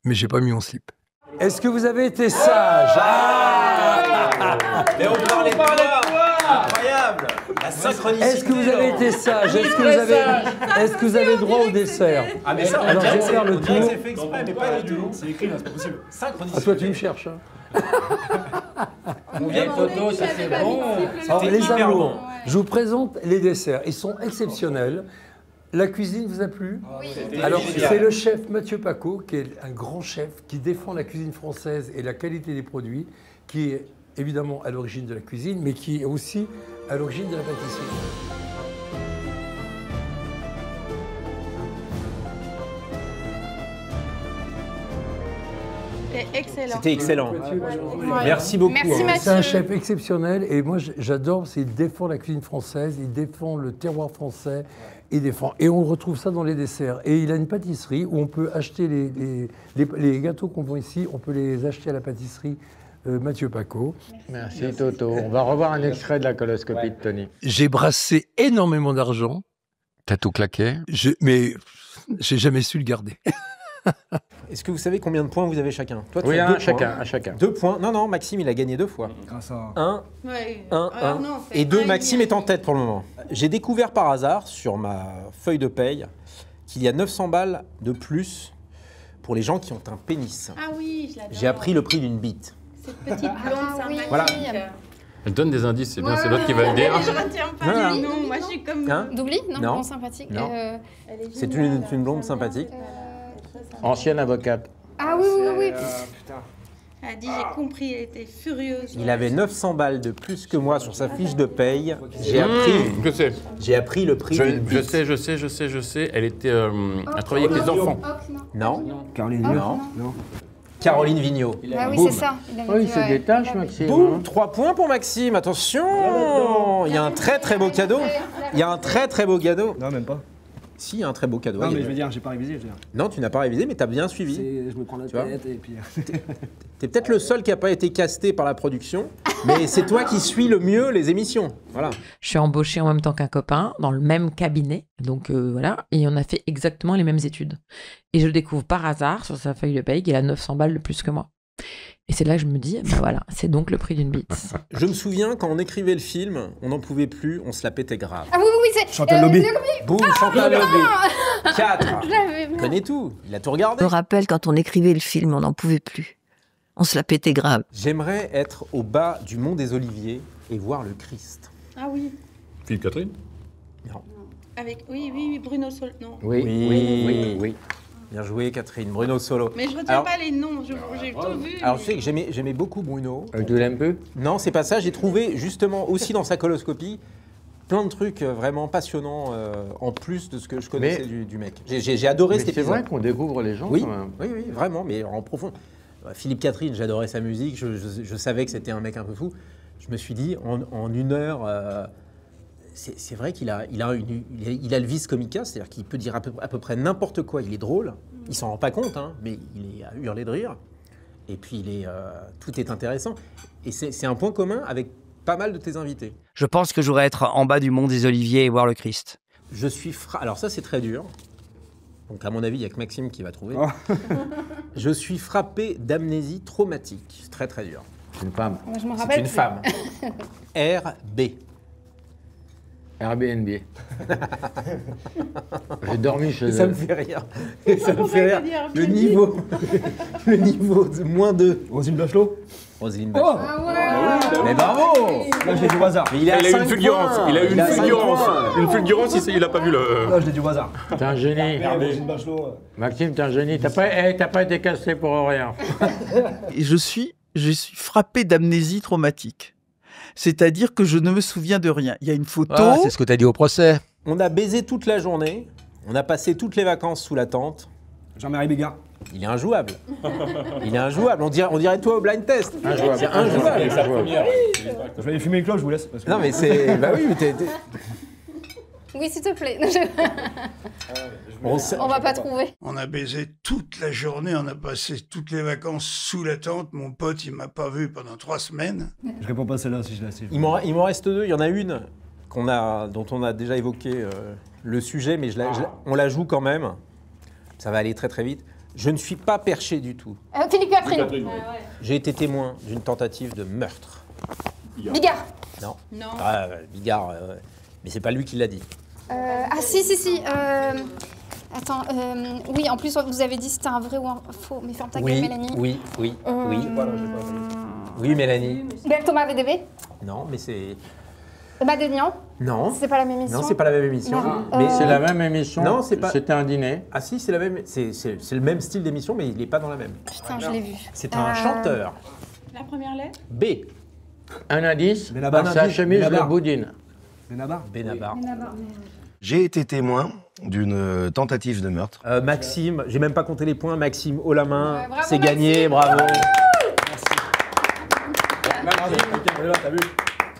mais j'ai pas mis mon slip. Est-ce que vous avez été sage? Mais on parlait de toi. Incroyable. La synchronicité. Est-ce que vous avez été sage? Est-ce que vous avez droit au dessert? Ah, mais ça, Alors, je vais faire le tour. c'est fait exprès, mais pas du tout. C'est écrit là, c'est pas possible. Synchronicité. Ah, toi, tu me cherches. Hein. Combien de photos, ça c'est bon. Alors, les hyper amours, bon. je vous présente les desserts. Ils sont exceptionnels. La cuisine vous a plu? Alors, c'est le chef Mathieu Paco, qui est un grand chef, qui défend la cuisine française et la qualité des produits, qui est évidemment à l'origine de la cuisine, mais qui est aussi à l'origine de la pâtisserie. C'était excellent. C'était excellent. Merci beaucoup. Merci, hein. Mathieu. C'est un chef exceptionnel et moi j'adore, il défend la cuisine française, il défend le terroir français, et on retrouve ça dans les desserts. Et il a une pâtisserie où on peut acheter les gâteaux qu'on vend ici, on peut les acheter à la pâtisserie Mathieu Paco. Merci Toto. On va revoir un extrait de la coloscopie de Tony. J'ai brassé énormément d'argent, T'as tout claqué? mais j'ai jamais su le garder. Est-ce que vous savez combien de points vous avez chacun? Toi, tu Oui, as un 2 chacun, points. un chacun. 2 points. Non, Maxime, il a gagné 2 fois. Grâce à... 1, Ouais. 1, Alors 1. non, c'est Et 2, un Maxime et est en tête pour le moment. J'ai découvert par hasard sur ma feuille de paye qu'il y a 900 balles de plus pour les gens qui ont un pénis. Ah oui, je l'adore. J'ai appris le prix d'une bite. Cette petite blonde sympathique. Voilà. Elle donne des indices, c'est bien, c'est l'autre qui va le dire. Je retiens pas Voilà. du nom, moi je suis comme... Hein Doubli? Non, Non. bon, sympathique. Non. Elle est C'est géniale. une blonde sympathique. Très Ancienne avocate. Ah oui, oui, oui. Putain. Elle a dit, j'ai compris, elle était furieuse. Il avait 900 balles de plus que moi sur sa fiche de paye. J'ai appris le prix d'une bite. Je sais. Elle était, elle travaillait avec les enfants. Non. Caroline Non. Caroline Vigneault. Ah oui, Boum. c'est ça. Il avait Oui, il dit, se ouais. détache, Il avait- Maxime. Boum, 3 points pour Maxime, attention. Il y a un très très beau cadeau. Il y a un très très beau cadeau. Non, même pas. Si, il y a un très beau cadeau. Non, Il y a- mais je veux dire, j'ai pas révisé. Je veux dire. Non, tu n'as pas révisé, mais tu as bien suivi. Je me prends la Tu vois tête et puis. T'es peut-être le seul qui n'a pas été casté par la production, mais c'est toi qui suis le mieux les émissions. Voilà. Je suis embauchée en même temps qu'un copain dans le même cabinet, donc voilà, et on a fait exactement les mêmes études. Et je le découvre par hasard sur sa feuille de paye qu'il a 900 balles de plus que moi. Et c'est là que je me dis, bah voilà, c'est donc le prix d'une bite. Je me souviens quand on écrivait le film, on n'en pouvait plus, on se la pétait grave. Ah oui, oui, oui, c'est... Chantal Lobby. Lobby. Boum, Ah, Chantal putain. Lobby. 4. Je l'avais Il connaît tout, il a tout Je regardé. me rappelle quand on écrivait le film, on n'en pouvait plus. On se la pétait grave. J'aimerais être au bas du mont des Oliviers et voir le Christ. Ah oui. Philippe Catherine? Non. Avec, oui, Bruno Sol. Non. Oui. Bien joué, Catherine. Bruno Solo. Mais je retiens pas les noms, j'ai tout vu. Alors, je sais que j'aimais beaucoup Bruno. Tu l'aimes peu? Non, c'est pas ça. J'ai trouvé, justement, aussi dans sa coloscopie, plein de trucs vraiment passionnants, en plus de ce que je connaissais du mec. J'ai adoré cet épisode. C'est vrai qu'on découvre les gens, oui, quand même. Oui, vraiment, mais en profond. Philippe Catherine, j'adorais sa musique, je savais que c'était un mec un peu fou. Je me suis dit, en une heure... c'est vrai qu'il a le vis comica, c'est-à-dire qu'il peut dire à peu près n'importe quoi. Il est drôle, il s'en rend pas compte, hein, mais il est à hurler de rire. Et puis tout est intéressant. Et c'est un point commun avec pas mal de tes invités. Je pense que je voudrais être en bas du mont des Oliviers et voir le Christ. Je suis alors ça c'est très dur. Donc à mon avis, il n'y a que Maxime qui va trouver. Oh. Je suis frappé d'amnésie traumatique. C'est très très dur. C'est une femme. Moi, je me C'est rappelle une plus. femme. RB. Airbnb. J'ai dormi chez Ça eux. me fait rire. Ça me fait rire. Le niveau de -2. Roselyne Bachelot. Roselyne Bachelot. Ah ouais. Mais bravo. Là, je l'ai dit au hasard. Mais il a eu une fulgurance. Il a eu une fulgurance. Une fulgurance, il a pas vu le... Là, je l'ai dit au hasard. T'es un génie. Roselyne Bachelot. Maxime, t'es un génie. T'as pas été cassé pour rien. Et je suis frappé d'amnésie traumatique. C'est-à-dire que je ne me souviens de rien. Il y a une photo... Ah, c'est ce que tu as dit au procès. On a baisé toute la journée. On a passé toutes les vacances sous la tente. Jean-Marie Bigard. Il est injouable. Il est injouable. On dirait toi au blind test. Injouable. C'est injouable. Je vais aller fumer une clope, je vous laisse. Parce que... Non mais c'est... Bah oui, Oui, s'il te plaît. On va pas trouver. On a baisé toute la journée, on a passé toutes les vacances sous la tente. Mon pote, il m'a pas vu pendant 3 semaines. Je réponds pas à celle-là si je la sais. Il m'en reste 2. Il y en a une dont on a déjà évoqué le sujet, mais on la joue quand même. Ça va aller très très vite. Je ne suis pas perché du tout. Philippe Catherine. J'ai été témoin d'une tentative de meurtre. Bigard. Non. Non. Ah, Bigard, mais c'est pas lui qui l'a dit. Ah si. Attends, oui, en plus, vous avez dit si c'était un vrai ou un faux. Mais ferme ta gueule, Mélanie. Oui. Oui, Mélanie. Thomas VDB. Non, mais c'est... Madénian. Non. C'est pas la même émission. Non, c'est pas la même émission. Mais c'est la même émission. Non, c'est pas... C'était un dîner. Ah si, c'est la même. C'est le même style d'émission, mais il n'est pas dans la même. Putain, je l'ai vu. C'est un chanteur. La première lettre? B. Un indice. Benabar. Sa chemise de boudine. Benabar. J'ai été témoin d'une tentative de meurtre. Maxime, j'ai même pas compté les points. Maxime, haut la main, Ouais, bravo, c'est gagné, bravo.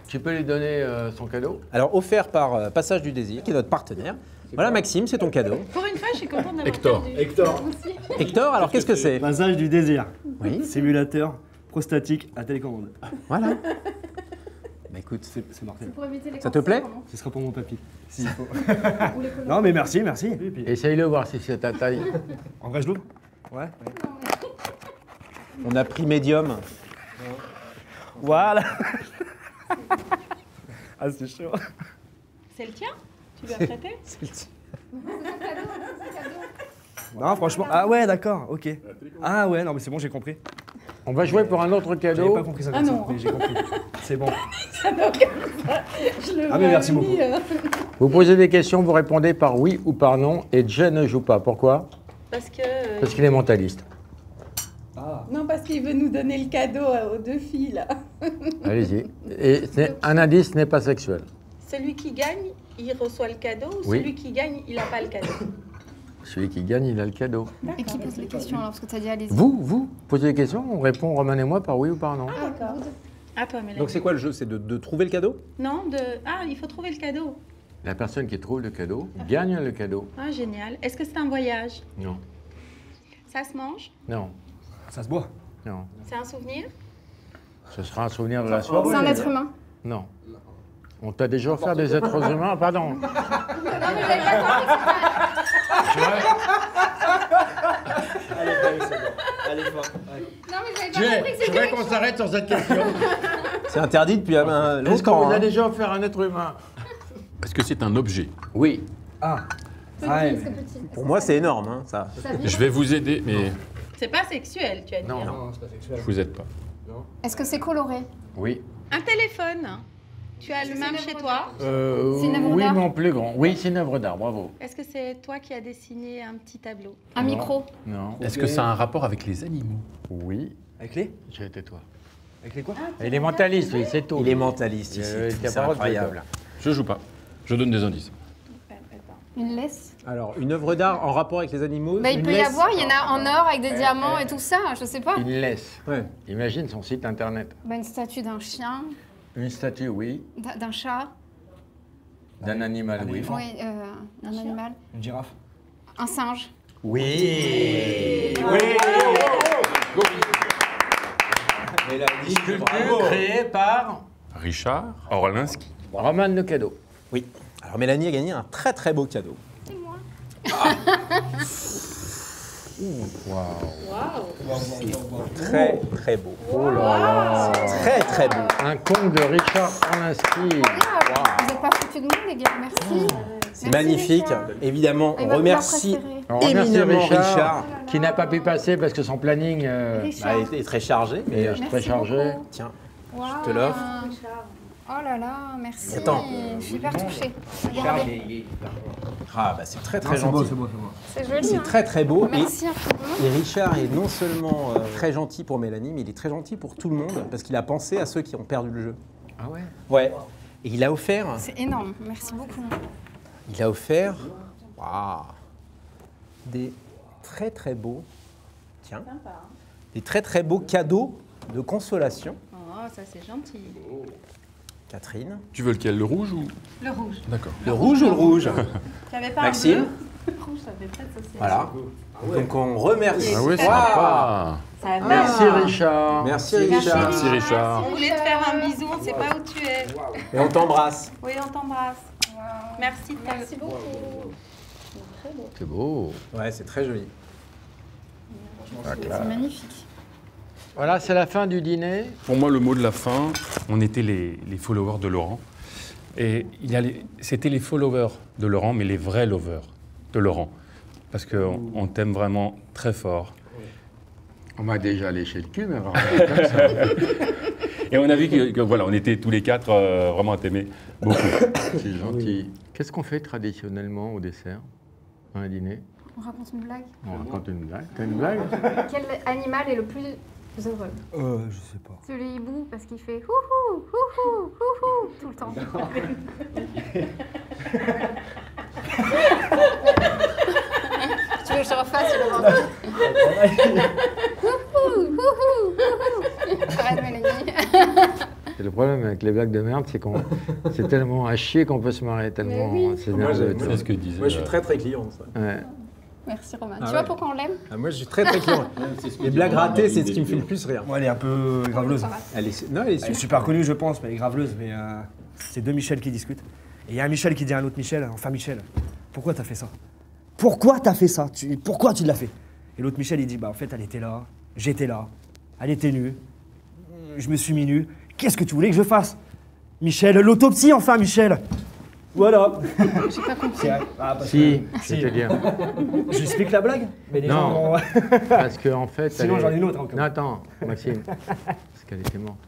Tu peux lui donner son cadeau? Alors, offert par Passage du Désir, qui est notre partenaire. Voilà, Maxime, c'est ton cadeau. Pour une fois, je suis contente d'avoir Hector. perdu. Hector, alors qu'est-ce que c'est? Passage du désir. Oui. Simulateur prostatique à télécommande. Voilà. Bah écoute, c'est mortel. Pour éviter les ça te plaît? Ce sera pour mon papy. S'il faut. Non, mais merci. Essaye-le, voir si c'est ta taille. En vrai, je l'ouvre? Ouais. On a pris médium. Voilà. Ah, c'est chaud. C'est le tien? Tu lui as prêté? C'est le tien. Non, franchement. Ah ouais, d'accord, ok. Ah ouais, non, mais c'est bon, j'ai compris. On va jouer pour un autre cadeau. J'avais pas compris ça comme ça, mais j'ai compris. C'est bon. Ça n'a aucun Je le Ah mais merci beaucoup. Vous posez des questions, vous répondez par oui ou par non, et Jay ne joue pas. Pourquoi? Parce que... Parce qu'il est mentaliste. Non, parce qu'il veut nous donner le cadeau aux deux filles, là. Allez-y. Et un indice n'est pas sexuel. Celui qui gagne, il reçoit le cadeau, ou Oui. celui qui gagne, il n'a pas le cadeau? Celui qui gagne, il a le cadeau. Et qui pose les questions alors? Parce que t'as dit allez-y. Vous posez des questions, on répond, Roman et moi, par oui ou par non. Ah, d'accord. À toi, Mélanie. Donc c'est quoi le jeu? C'est de trouver le cadeau? Non, Ah, il faut trouver le cadeau. La personne qui trouve le cadeau gagne le cadeau. Ah, génial. Est-ce que c'est un voyage? Non. Ça se mange? Non. Ça se boit? Non. C'est un souvenir? Ce sera un souvenir de la soirée. C'est un être humain? Non. On t'a déjà offert des êtres humains? Pardon. Non, mais j'avais pas compris que Je voudrais qu'on s'arrête sur cette question. C'est interdit depuis Est-ce qu'on longtemps. vous a déjà offert un être humain? Est-ce que c'est un objet? Oui. Ah. Pour moi, c'est énorme, hein, ça. Je vais vous aider, mais C'est pas sexuel, tu as dit. Non, hein. Non, c'est pas sexuel. Je vous aide pas. Est-ce que c'est coloré? Oui. Un téléphone. Tu as le même chez toi? C'est une œuvre Oui, d'art mon plus grand. Oui, c'est une œuvre d'art, bravo. Est-ce que c'est toi qui as dessiné un petit tableau? Un micro? Non. Est-ce que ça a un rapport avec les animaux? Oui. Avec les? J'ai été toi. Avec les quoi? Il est mentaliste, oui, c'est tout. Il est mentaliste ici. C'est incroyable. Je joue pas. Je donne des indices. Une laisse? Alors, une œuvre d'art en rapport avec les animaux. Bah, il une peut y laisse. avoir, il y en a en or avec des diamants et tout ça, je sais pas. Une laisse. Ouais. Imagine son site internet. Bah, une statue d'un chien, Une statue, oui. d'un chat. D'un animal, oui. Oui, un animal. Une girafe. Un singe. Oui. Mais la Sculpture créée par Richard Orlinski. Roman Le Cadeau. Oui. Alors Mélanie a gagné un très très beau cadeau. Très très beau. Oh là là. Très très beau. Un conte de Richard Orlinski. Vous n'êtes pas foutus de moi, les gars, merci. C'est magnifique. Évidemment, Et on ma remercie couleur préférée. On remercie éminemment Richard, Richard. qui n'a pas pu passer parce que son planning Richard. Est très chargé. Mais est très chargé. beaucoup. tiens, Wow. je te l'offre. Oh là là, merci. Attends. Je suis hyper touchée. Regardez. Ah bah c'est très très C'est beau, gentil. c'est beau, c'est beau. C'est joli. C'est hein. très très beau. Merci infiniment. Et Richard est non seulement très gentil pour Mélanie, mais il est très gentil pour tout le monde parce qu'il a pensé à ceux qui ont perdu le jeu. Ah ouais. Ouais. Et il a offert. C'est énorme, merci beaucoup. Il a offert des très très beaux, tiens, des très très beaux cadeaux de consolation. Oh, ça c'est gentil. Catherine. Tu veux lequel, le rouge ou? Le rouge. D'accord. Le rouge ou le rouge? Tu avais pas Maxime. un bleu? Le rouge, ça fait peut-être aussi. Voilà. Donc on remercie. Ah oui, sympa. Ça va. Merci Richard. Merci Richard. Merci Richard. On voulait te faire un bisou, on ne sait pas où tu es. Et on t'embrasse. Oui, on t'embrasse. Merci. Merci beaucoup. C'est beau. Ouais, c'est très joli. C'est magnifique. Voilà, c'est la fin du dîner. Pour moi, le mot de la fin, on était les followers de Laurent. Et c'était les followers de Laurent, mais les vrais lovers de Laurent. Parce qu'on t'aime vraiment très fort. On m'a déjà léché le cul, mais vraiment comme ça. Et on a vu que voilà, on était tous les quatre vraiment à t'aimer beaucoup. C'est gentil. Qu'est-ce qu'on fait traditionnellement au dessert, à un dîner? On raconte une blague. On raconte une blague. T'as une blague? Quel animal est le plus heureux? Je sais pas. C'est le hibou parce qu'il fait houhou, houhou, houhou tout le temps. Tu veux que je te refasse houhou, houhou, houhou. Arrête, Mélanie. Et le problème avec les blagues de merde, c'est qu'on c'est tellement à chier qu'on peut se marrer tellement. Mais oui. C'est nerveux. C'est ce que disait. Moi, je suis très très client. Ça. Ouais. Merci Roman. Ah Tu vois ouais. pourquoi on l'aime? Moi, je suis très très client. Les blagues ratées, c'est ce qui me fait le plus rire. Moi, elle est un peu graveleuse. Elle est, non, elle est Elle est super connue, je pense, mais elle est graveleuse. Mais c'est deux Michel qui discutent. Et il y a un Michel qui dit à un autre Michel, enfin Michel, pourquoi t'as fait ça? Pourquoi t'as fait ça? Pourquoi tu l'as fait? Et l'autre Michel, il dit, bah en fait, elle était là, j'étais là, elle était nue, je me suis mis nu. Qu'est-ce que tu voulais que je fasse? Michel, l'autopsie enfin, Michel. Voilà. J'ai pas compris. Si, je vais te dire. J'explique la blague? Mais les Non, gens... parce qu'en fait... Sinon, j'en ai une autre. Non, attends, Maxime. Parce qu'elle était morte.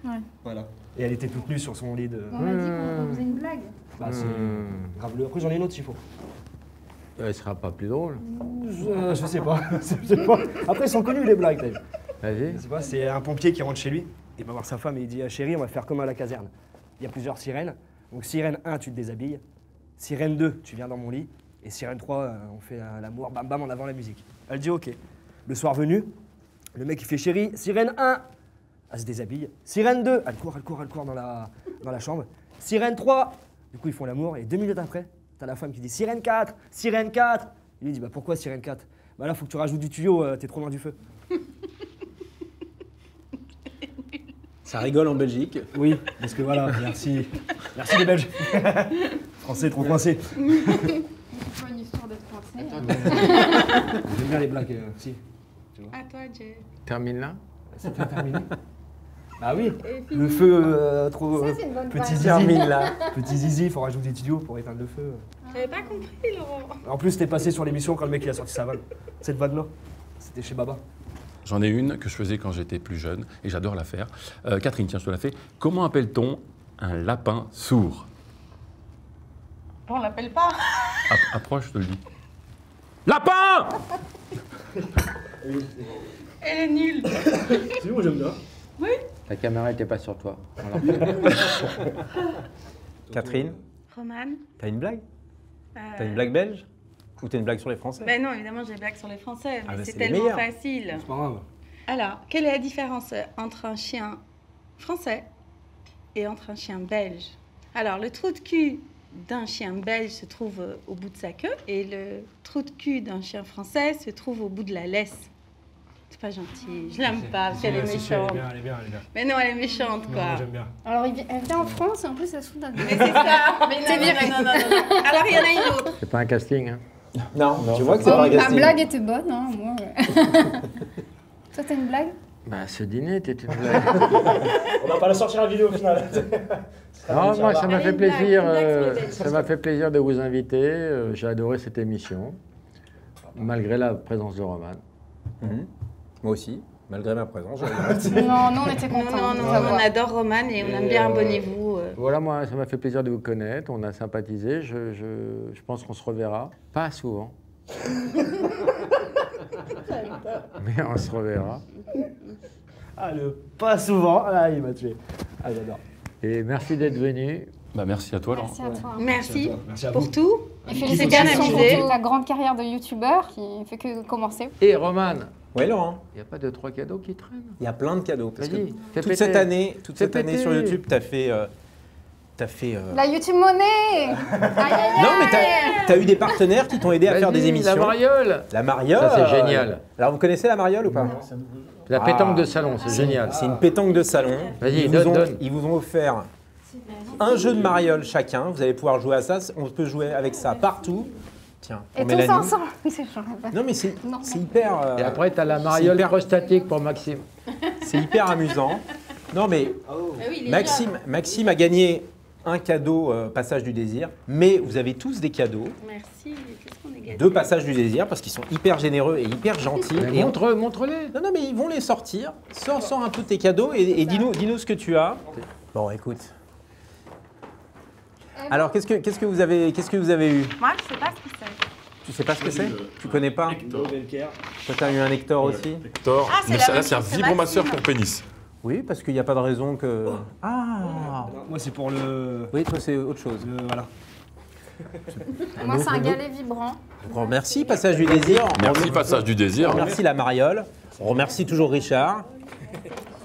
Ouais. Voilà. Et elle était toute nue sur son lit de... On m'a dit qu'on faisait une blague. Bah, c'est graveleux. Après, j'en ai une autre s'il faut. Elle sera pas plus drôle. Je sais pas. Je sais pas. Après, ils sont connus les blagues, t'as vu. Vas-y. Je sais pas, c'est un pompier qui rentre chez lui. Il va voir sa femme et il dit chérie, on va faire comme à la caserne. Il y a plusieurs sirènes. Donc, sirène 1, tu te déshabilles. Sirène 2, tu viens dans mon lit. Et sirène 3, on fait l'amour, bam bam, en avant la musique. Elle dit ok. Le soir venu, le mec il fait chérie, sirène 1, elle se déshabille. Sirène 2, elle court dans la chambre. Sirène 3, du coup ils font l'amour. Et 2 minutes après, t'as la femme qui dit sirène 4, sirène 4. Il lui dit bah pourquoi sirène 4? Bah là, faut que tu rajoutes du tuyau, t'es trop loin du feu. Ça rigole en Belgique. Oui, parce que voilà, merci. Merci les Belges. Français trop coincés. C'est pas une histoire d'être coincé. J'aime bien les blagues, si. À toi, Jay. Termine là. C'est bien terminé. Ah oui, le feu trop Ça, c'est une bonne petit blague. zizi. Petit zizi, il faut rajouter des tuyaux pour éteindre le feu. J'avais pas compris, Laurent. En plus, t'es passé sur l'émission quand le mec il a sorti sa vanne. Cette vanne-là. C'était chez Baba. J'en ai une que je faisais quand j'étais plus jeune et j'adore la faire. Catherine, tiens, je te la fais. Comment appelle-t-on un lapin sourd? On l'appelle pas. Approche, je te le dis. Lapin! Elle est nulle. C'est moi, j'aime bien. Oui. La caméra n'était pas sur toi. Catherine, Romane. t'as une blague? T'as une blague belge? Ou t'as une blague sur les Français? Ben non, évidemment, j'ai des blagues sur les Français, mais bah, c'est c'est les tellement meilleurs. facile. C'est pas grave. Alors, quelle est la différence entre un chien français et entre un chien belge? Alors, le trou de cul d'un chien belge se trouve au bout de sa queue et le trou de cul d'un chien français se trouve au bout de la laisse. C'est pas gentil, je l'aime pas parce qu'elle est méchante. Elle est bien. Mais non, elle est méchante, quoi. Moi, j'aime bien. Alors, elle vient en France et en plus, elle se fout d'un. Mais c'est ça. Mais T'es viré. non. Alors, il y en a une autre. C'est pas un casting, hein? Non, tu vois que c'est pas un Ma casting. blague était bonne, hein, moi. Toi, t'as une blague? Bah, ce dîner était une blague. On va pas la sortir la vidéo au final. Non, moi, ça m'a Allez, fait une blague, plaisir. une blague sur les Belges. Ça m'a fait plaisir de vous inviter. J'ai adoré cette émission, malgré la présence de Roman. Moi aussi, malgré ma présence. Non, nous, on était contents. Non, on adore Roman et on aime bien Abonnez-vous. Voilà, moi, ça m'a fait plaisir de vous connaître. On a sympathisé. Je pense qu'on se reverra. Pas souvent. Mais on se reverra. Ah, le pas souvent. Ah, il m'a tué. Ah, j'adore. Et merci d'être venu. Bah, merci à toi, Laurent. Merci à toi. Merci Merci à pour vous. tout. Et C'est bien félicitations pour amusé. ta grande carrière de youtubeur qui fait que commencer. Et Roman, Oui, Laurent. il n'y a pas 2-3 cadeaux qui traînent? Il y a plein de cadeaux. Parce que Vas-y, fais toute péter. cette année, Fais péter. sur YouTube, t'as fait. La YouTube monnaie. Non, mais t'as eu des partenaires qui t'ont aidé à faire des Vas-y, émissions. La mariole. La mariole. Ça, c'est génial. Alors, vous connaissez la mariole ou pas? La pétanque de salon, c'est génial. C'est une pétanque de salon. Vas-y, Ils vous ont offert un jeu de mariole chacun. Vous allez pouvoir jouer à ça. On peut jouer avec ça partout. Tiens, Et pour tous Mélanie. ensemble. Oui, c'est chiant. Non, mais c'est hyper. Et après, tu as la mariole hyper- prostatique pour Maxime. C'est hyper amusant. Non, mais oui, il est Maxime a gagné un cadeau Passage du désir, mais vous avez tous des cadeaux Merci. Qu'est-ce qu'on est gâtés. de Passage du désir parce qu'ils sont hyper généreux et hyper gentils. Mais Et montre-les. Non, mais ils vont les sortir. Sors un peu tes cadeaux et dis-nous ce que tu as. Bon, écoute. Alors, qu'est-ce que vous avez eu? Moi, je sais pas ce que c'est. Tu sais pas ce que c'est? Tu connais pas? Toi, t'as eu un Hector aussi? Hector. Ah, c'est Mais la ça, là, même c'est un chose que vibromasseur Maxime. pour pénis. Oui, parce qu'il n'y a pas de raison que. Ah! Moi, c'est pour le. Oui, toi, c'est autre chose. Voilà. Moi, c'est un galet vibrant. On remercie Passage du désir. Merci, Passage du désir. On remercie la mariole. On remercie toujours Richard.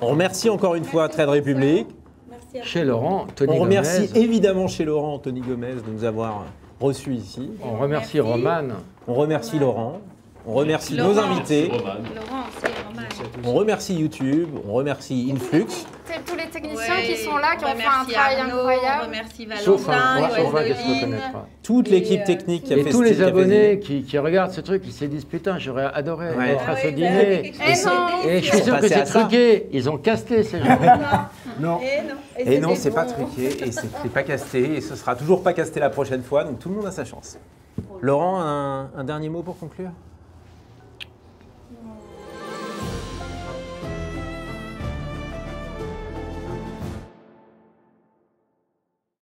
On remercie encore une fois Trade Republic. Chez Laurent, Tony On remercie Gomez. évidemment chez Laurent, Tony Gomez, de nous avoir reçus ici. On remercie Roman. On remercie Laurent. On remercie nos invités. Laurent, c'est Roman. On remercie YouTube. On remercie Influx. Tous les techniciens qui sont là, qui on ont fait un remercie travail Arnaud, incroyable. On remercie Sauf un, Valentin, sauf un qui se Joël reconnaîtra. Toute l'équipe technique qui a Et fait tous ce- les qui a fait abonnés qui regardent ce truc, ils se disent putain, j'aurais adoré être à ce dîner. Et je suis sûr que passé c'est à ça. truqué. Ils ont casté ces gens. Non. Et non, c'est pas truqué et c'est pas casté et ce sera toujours pas casté la prochaine fois, donc tout le monde a sa chance. Laurent, un dernier mot pour conclure?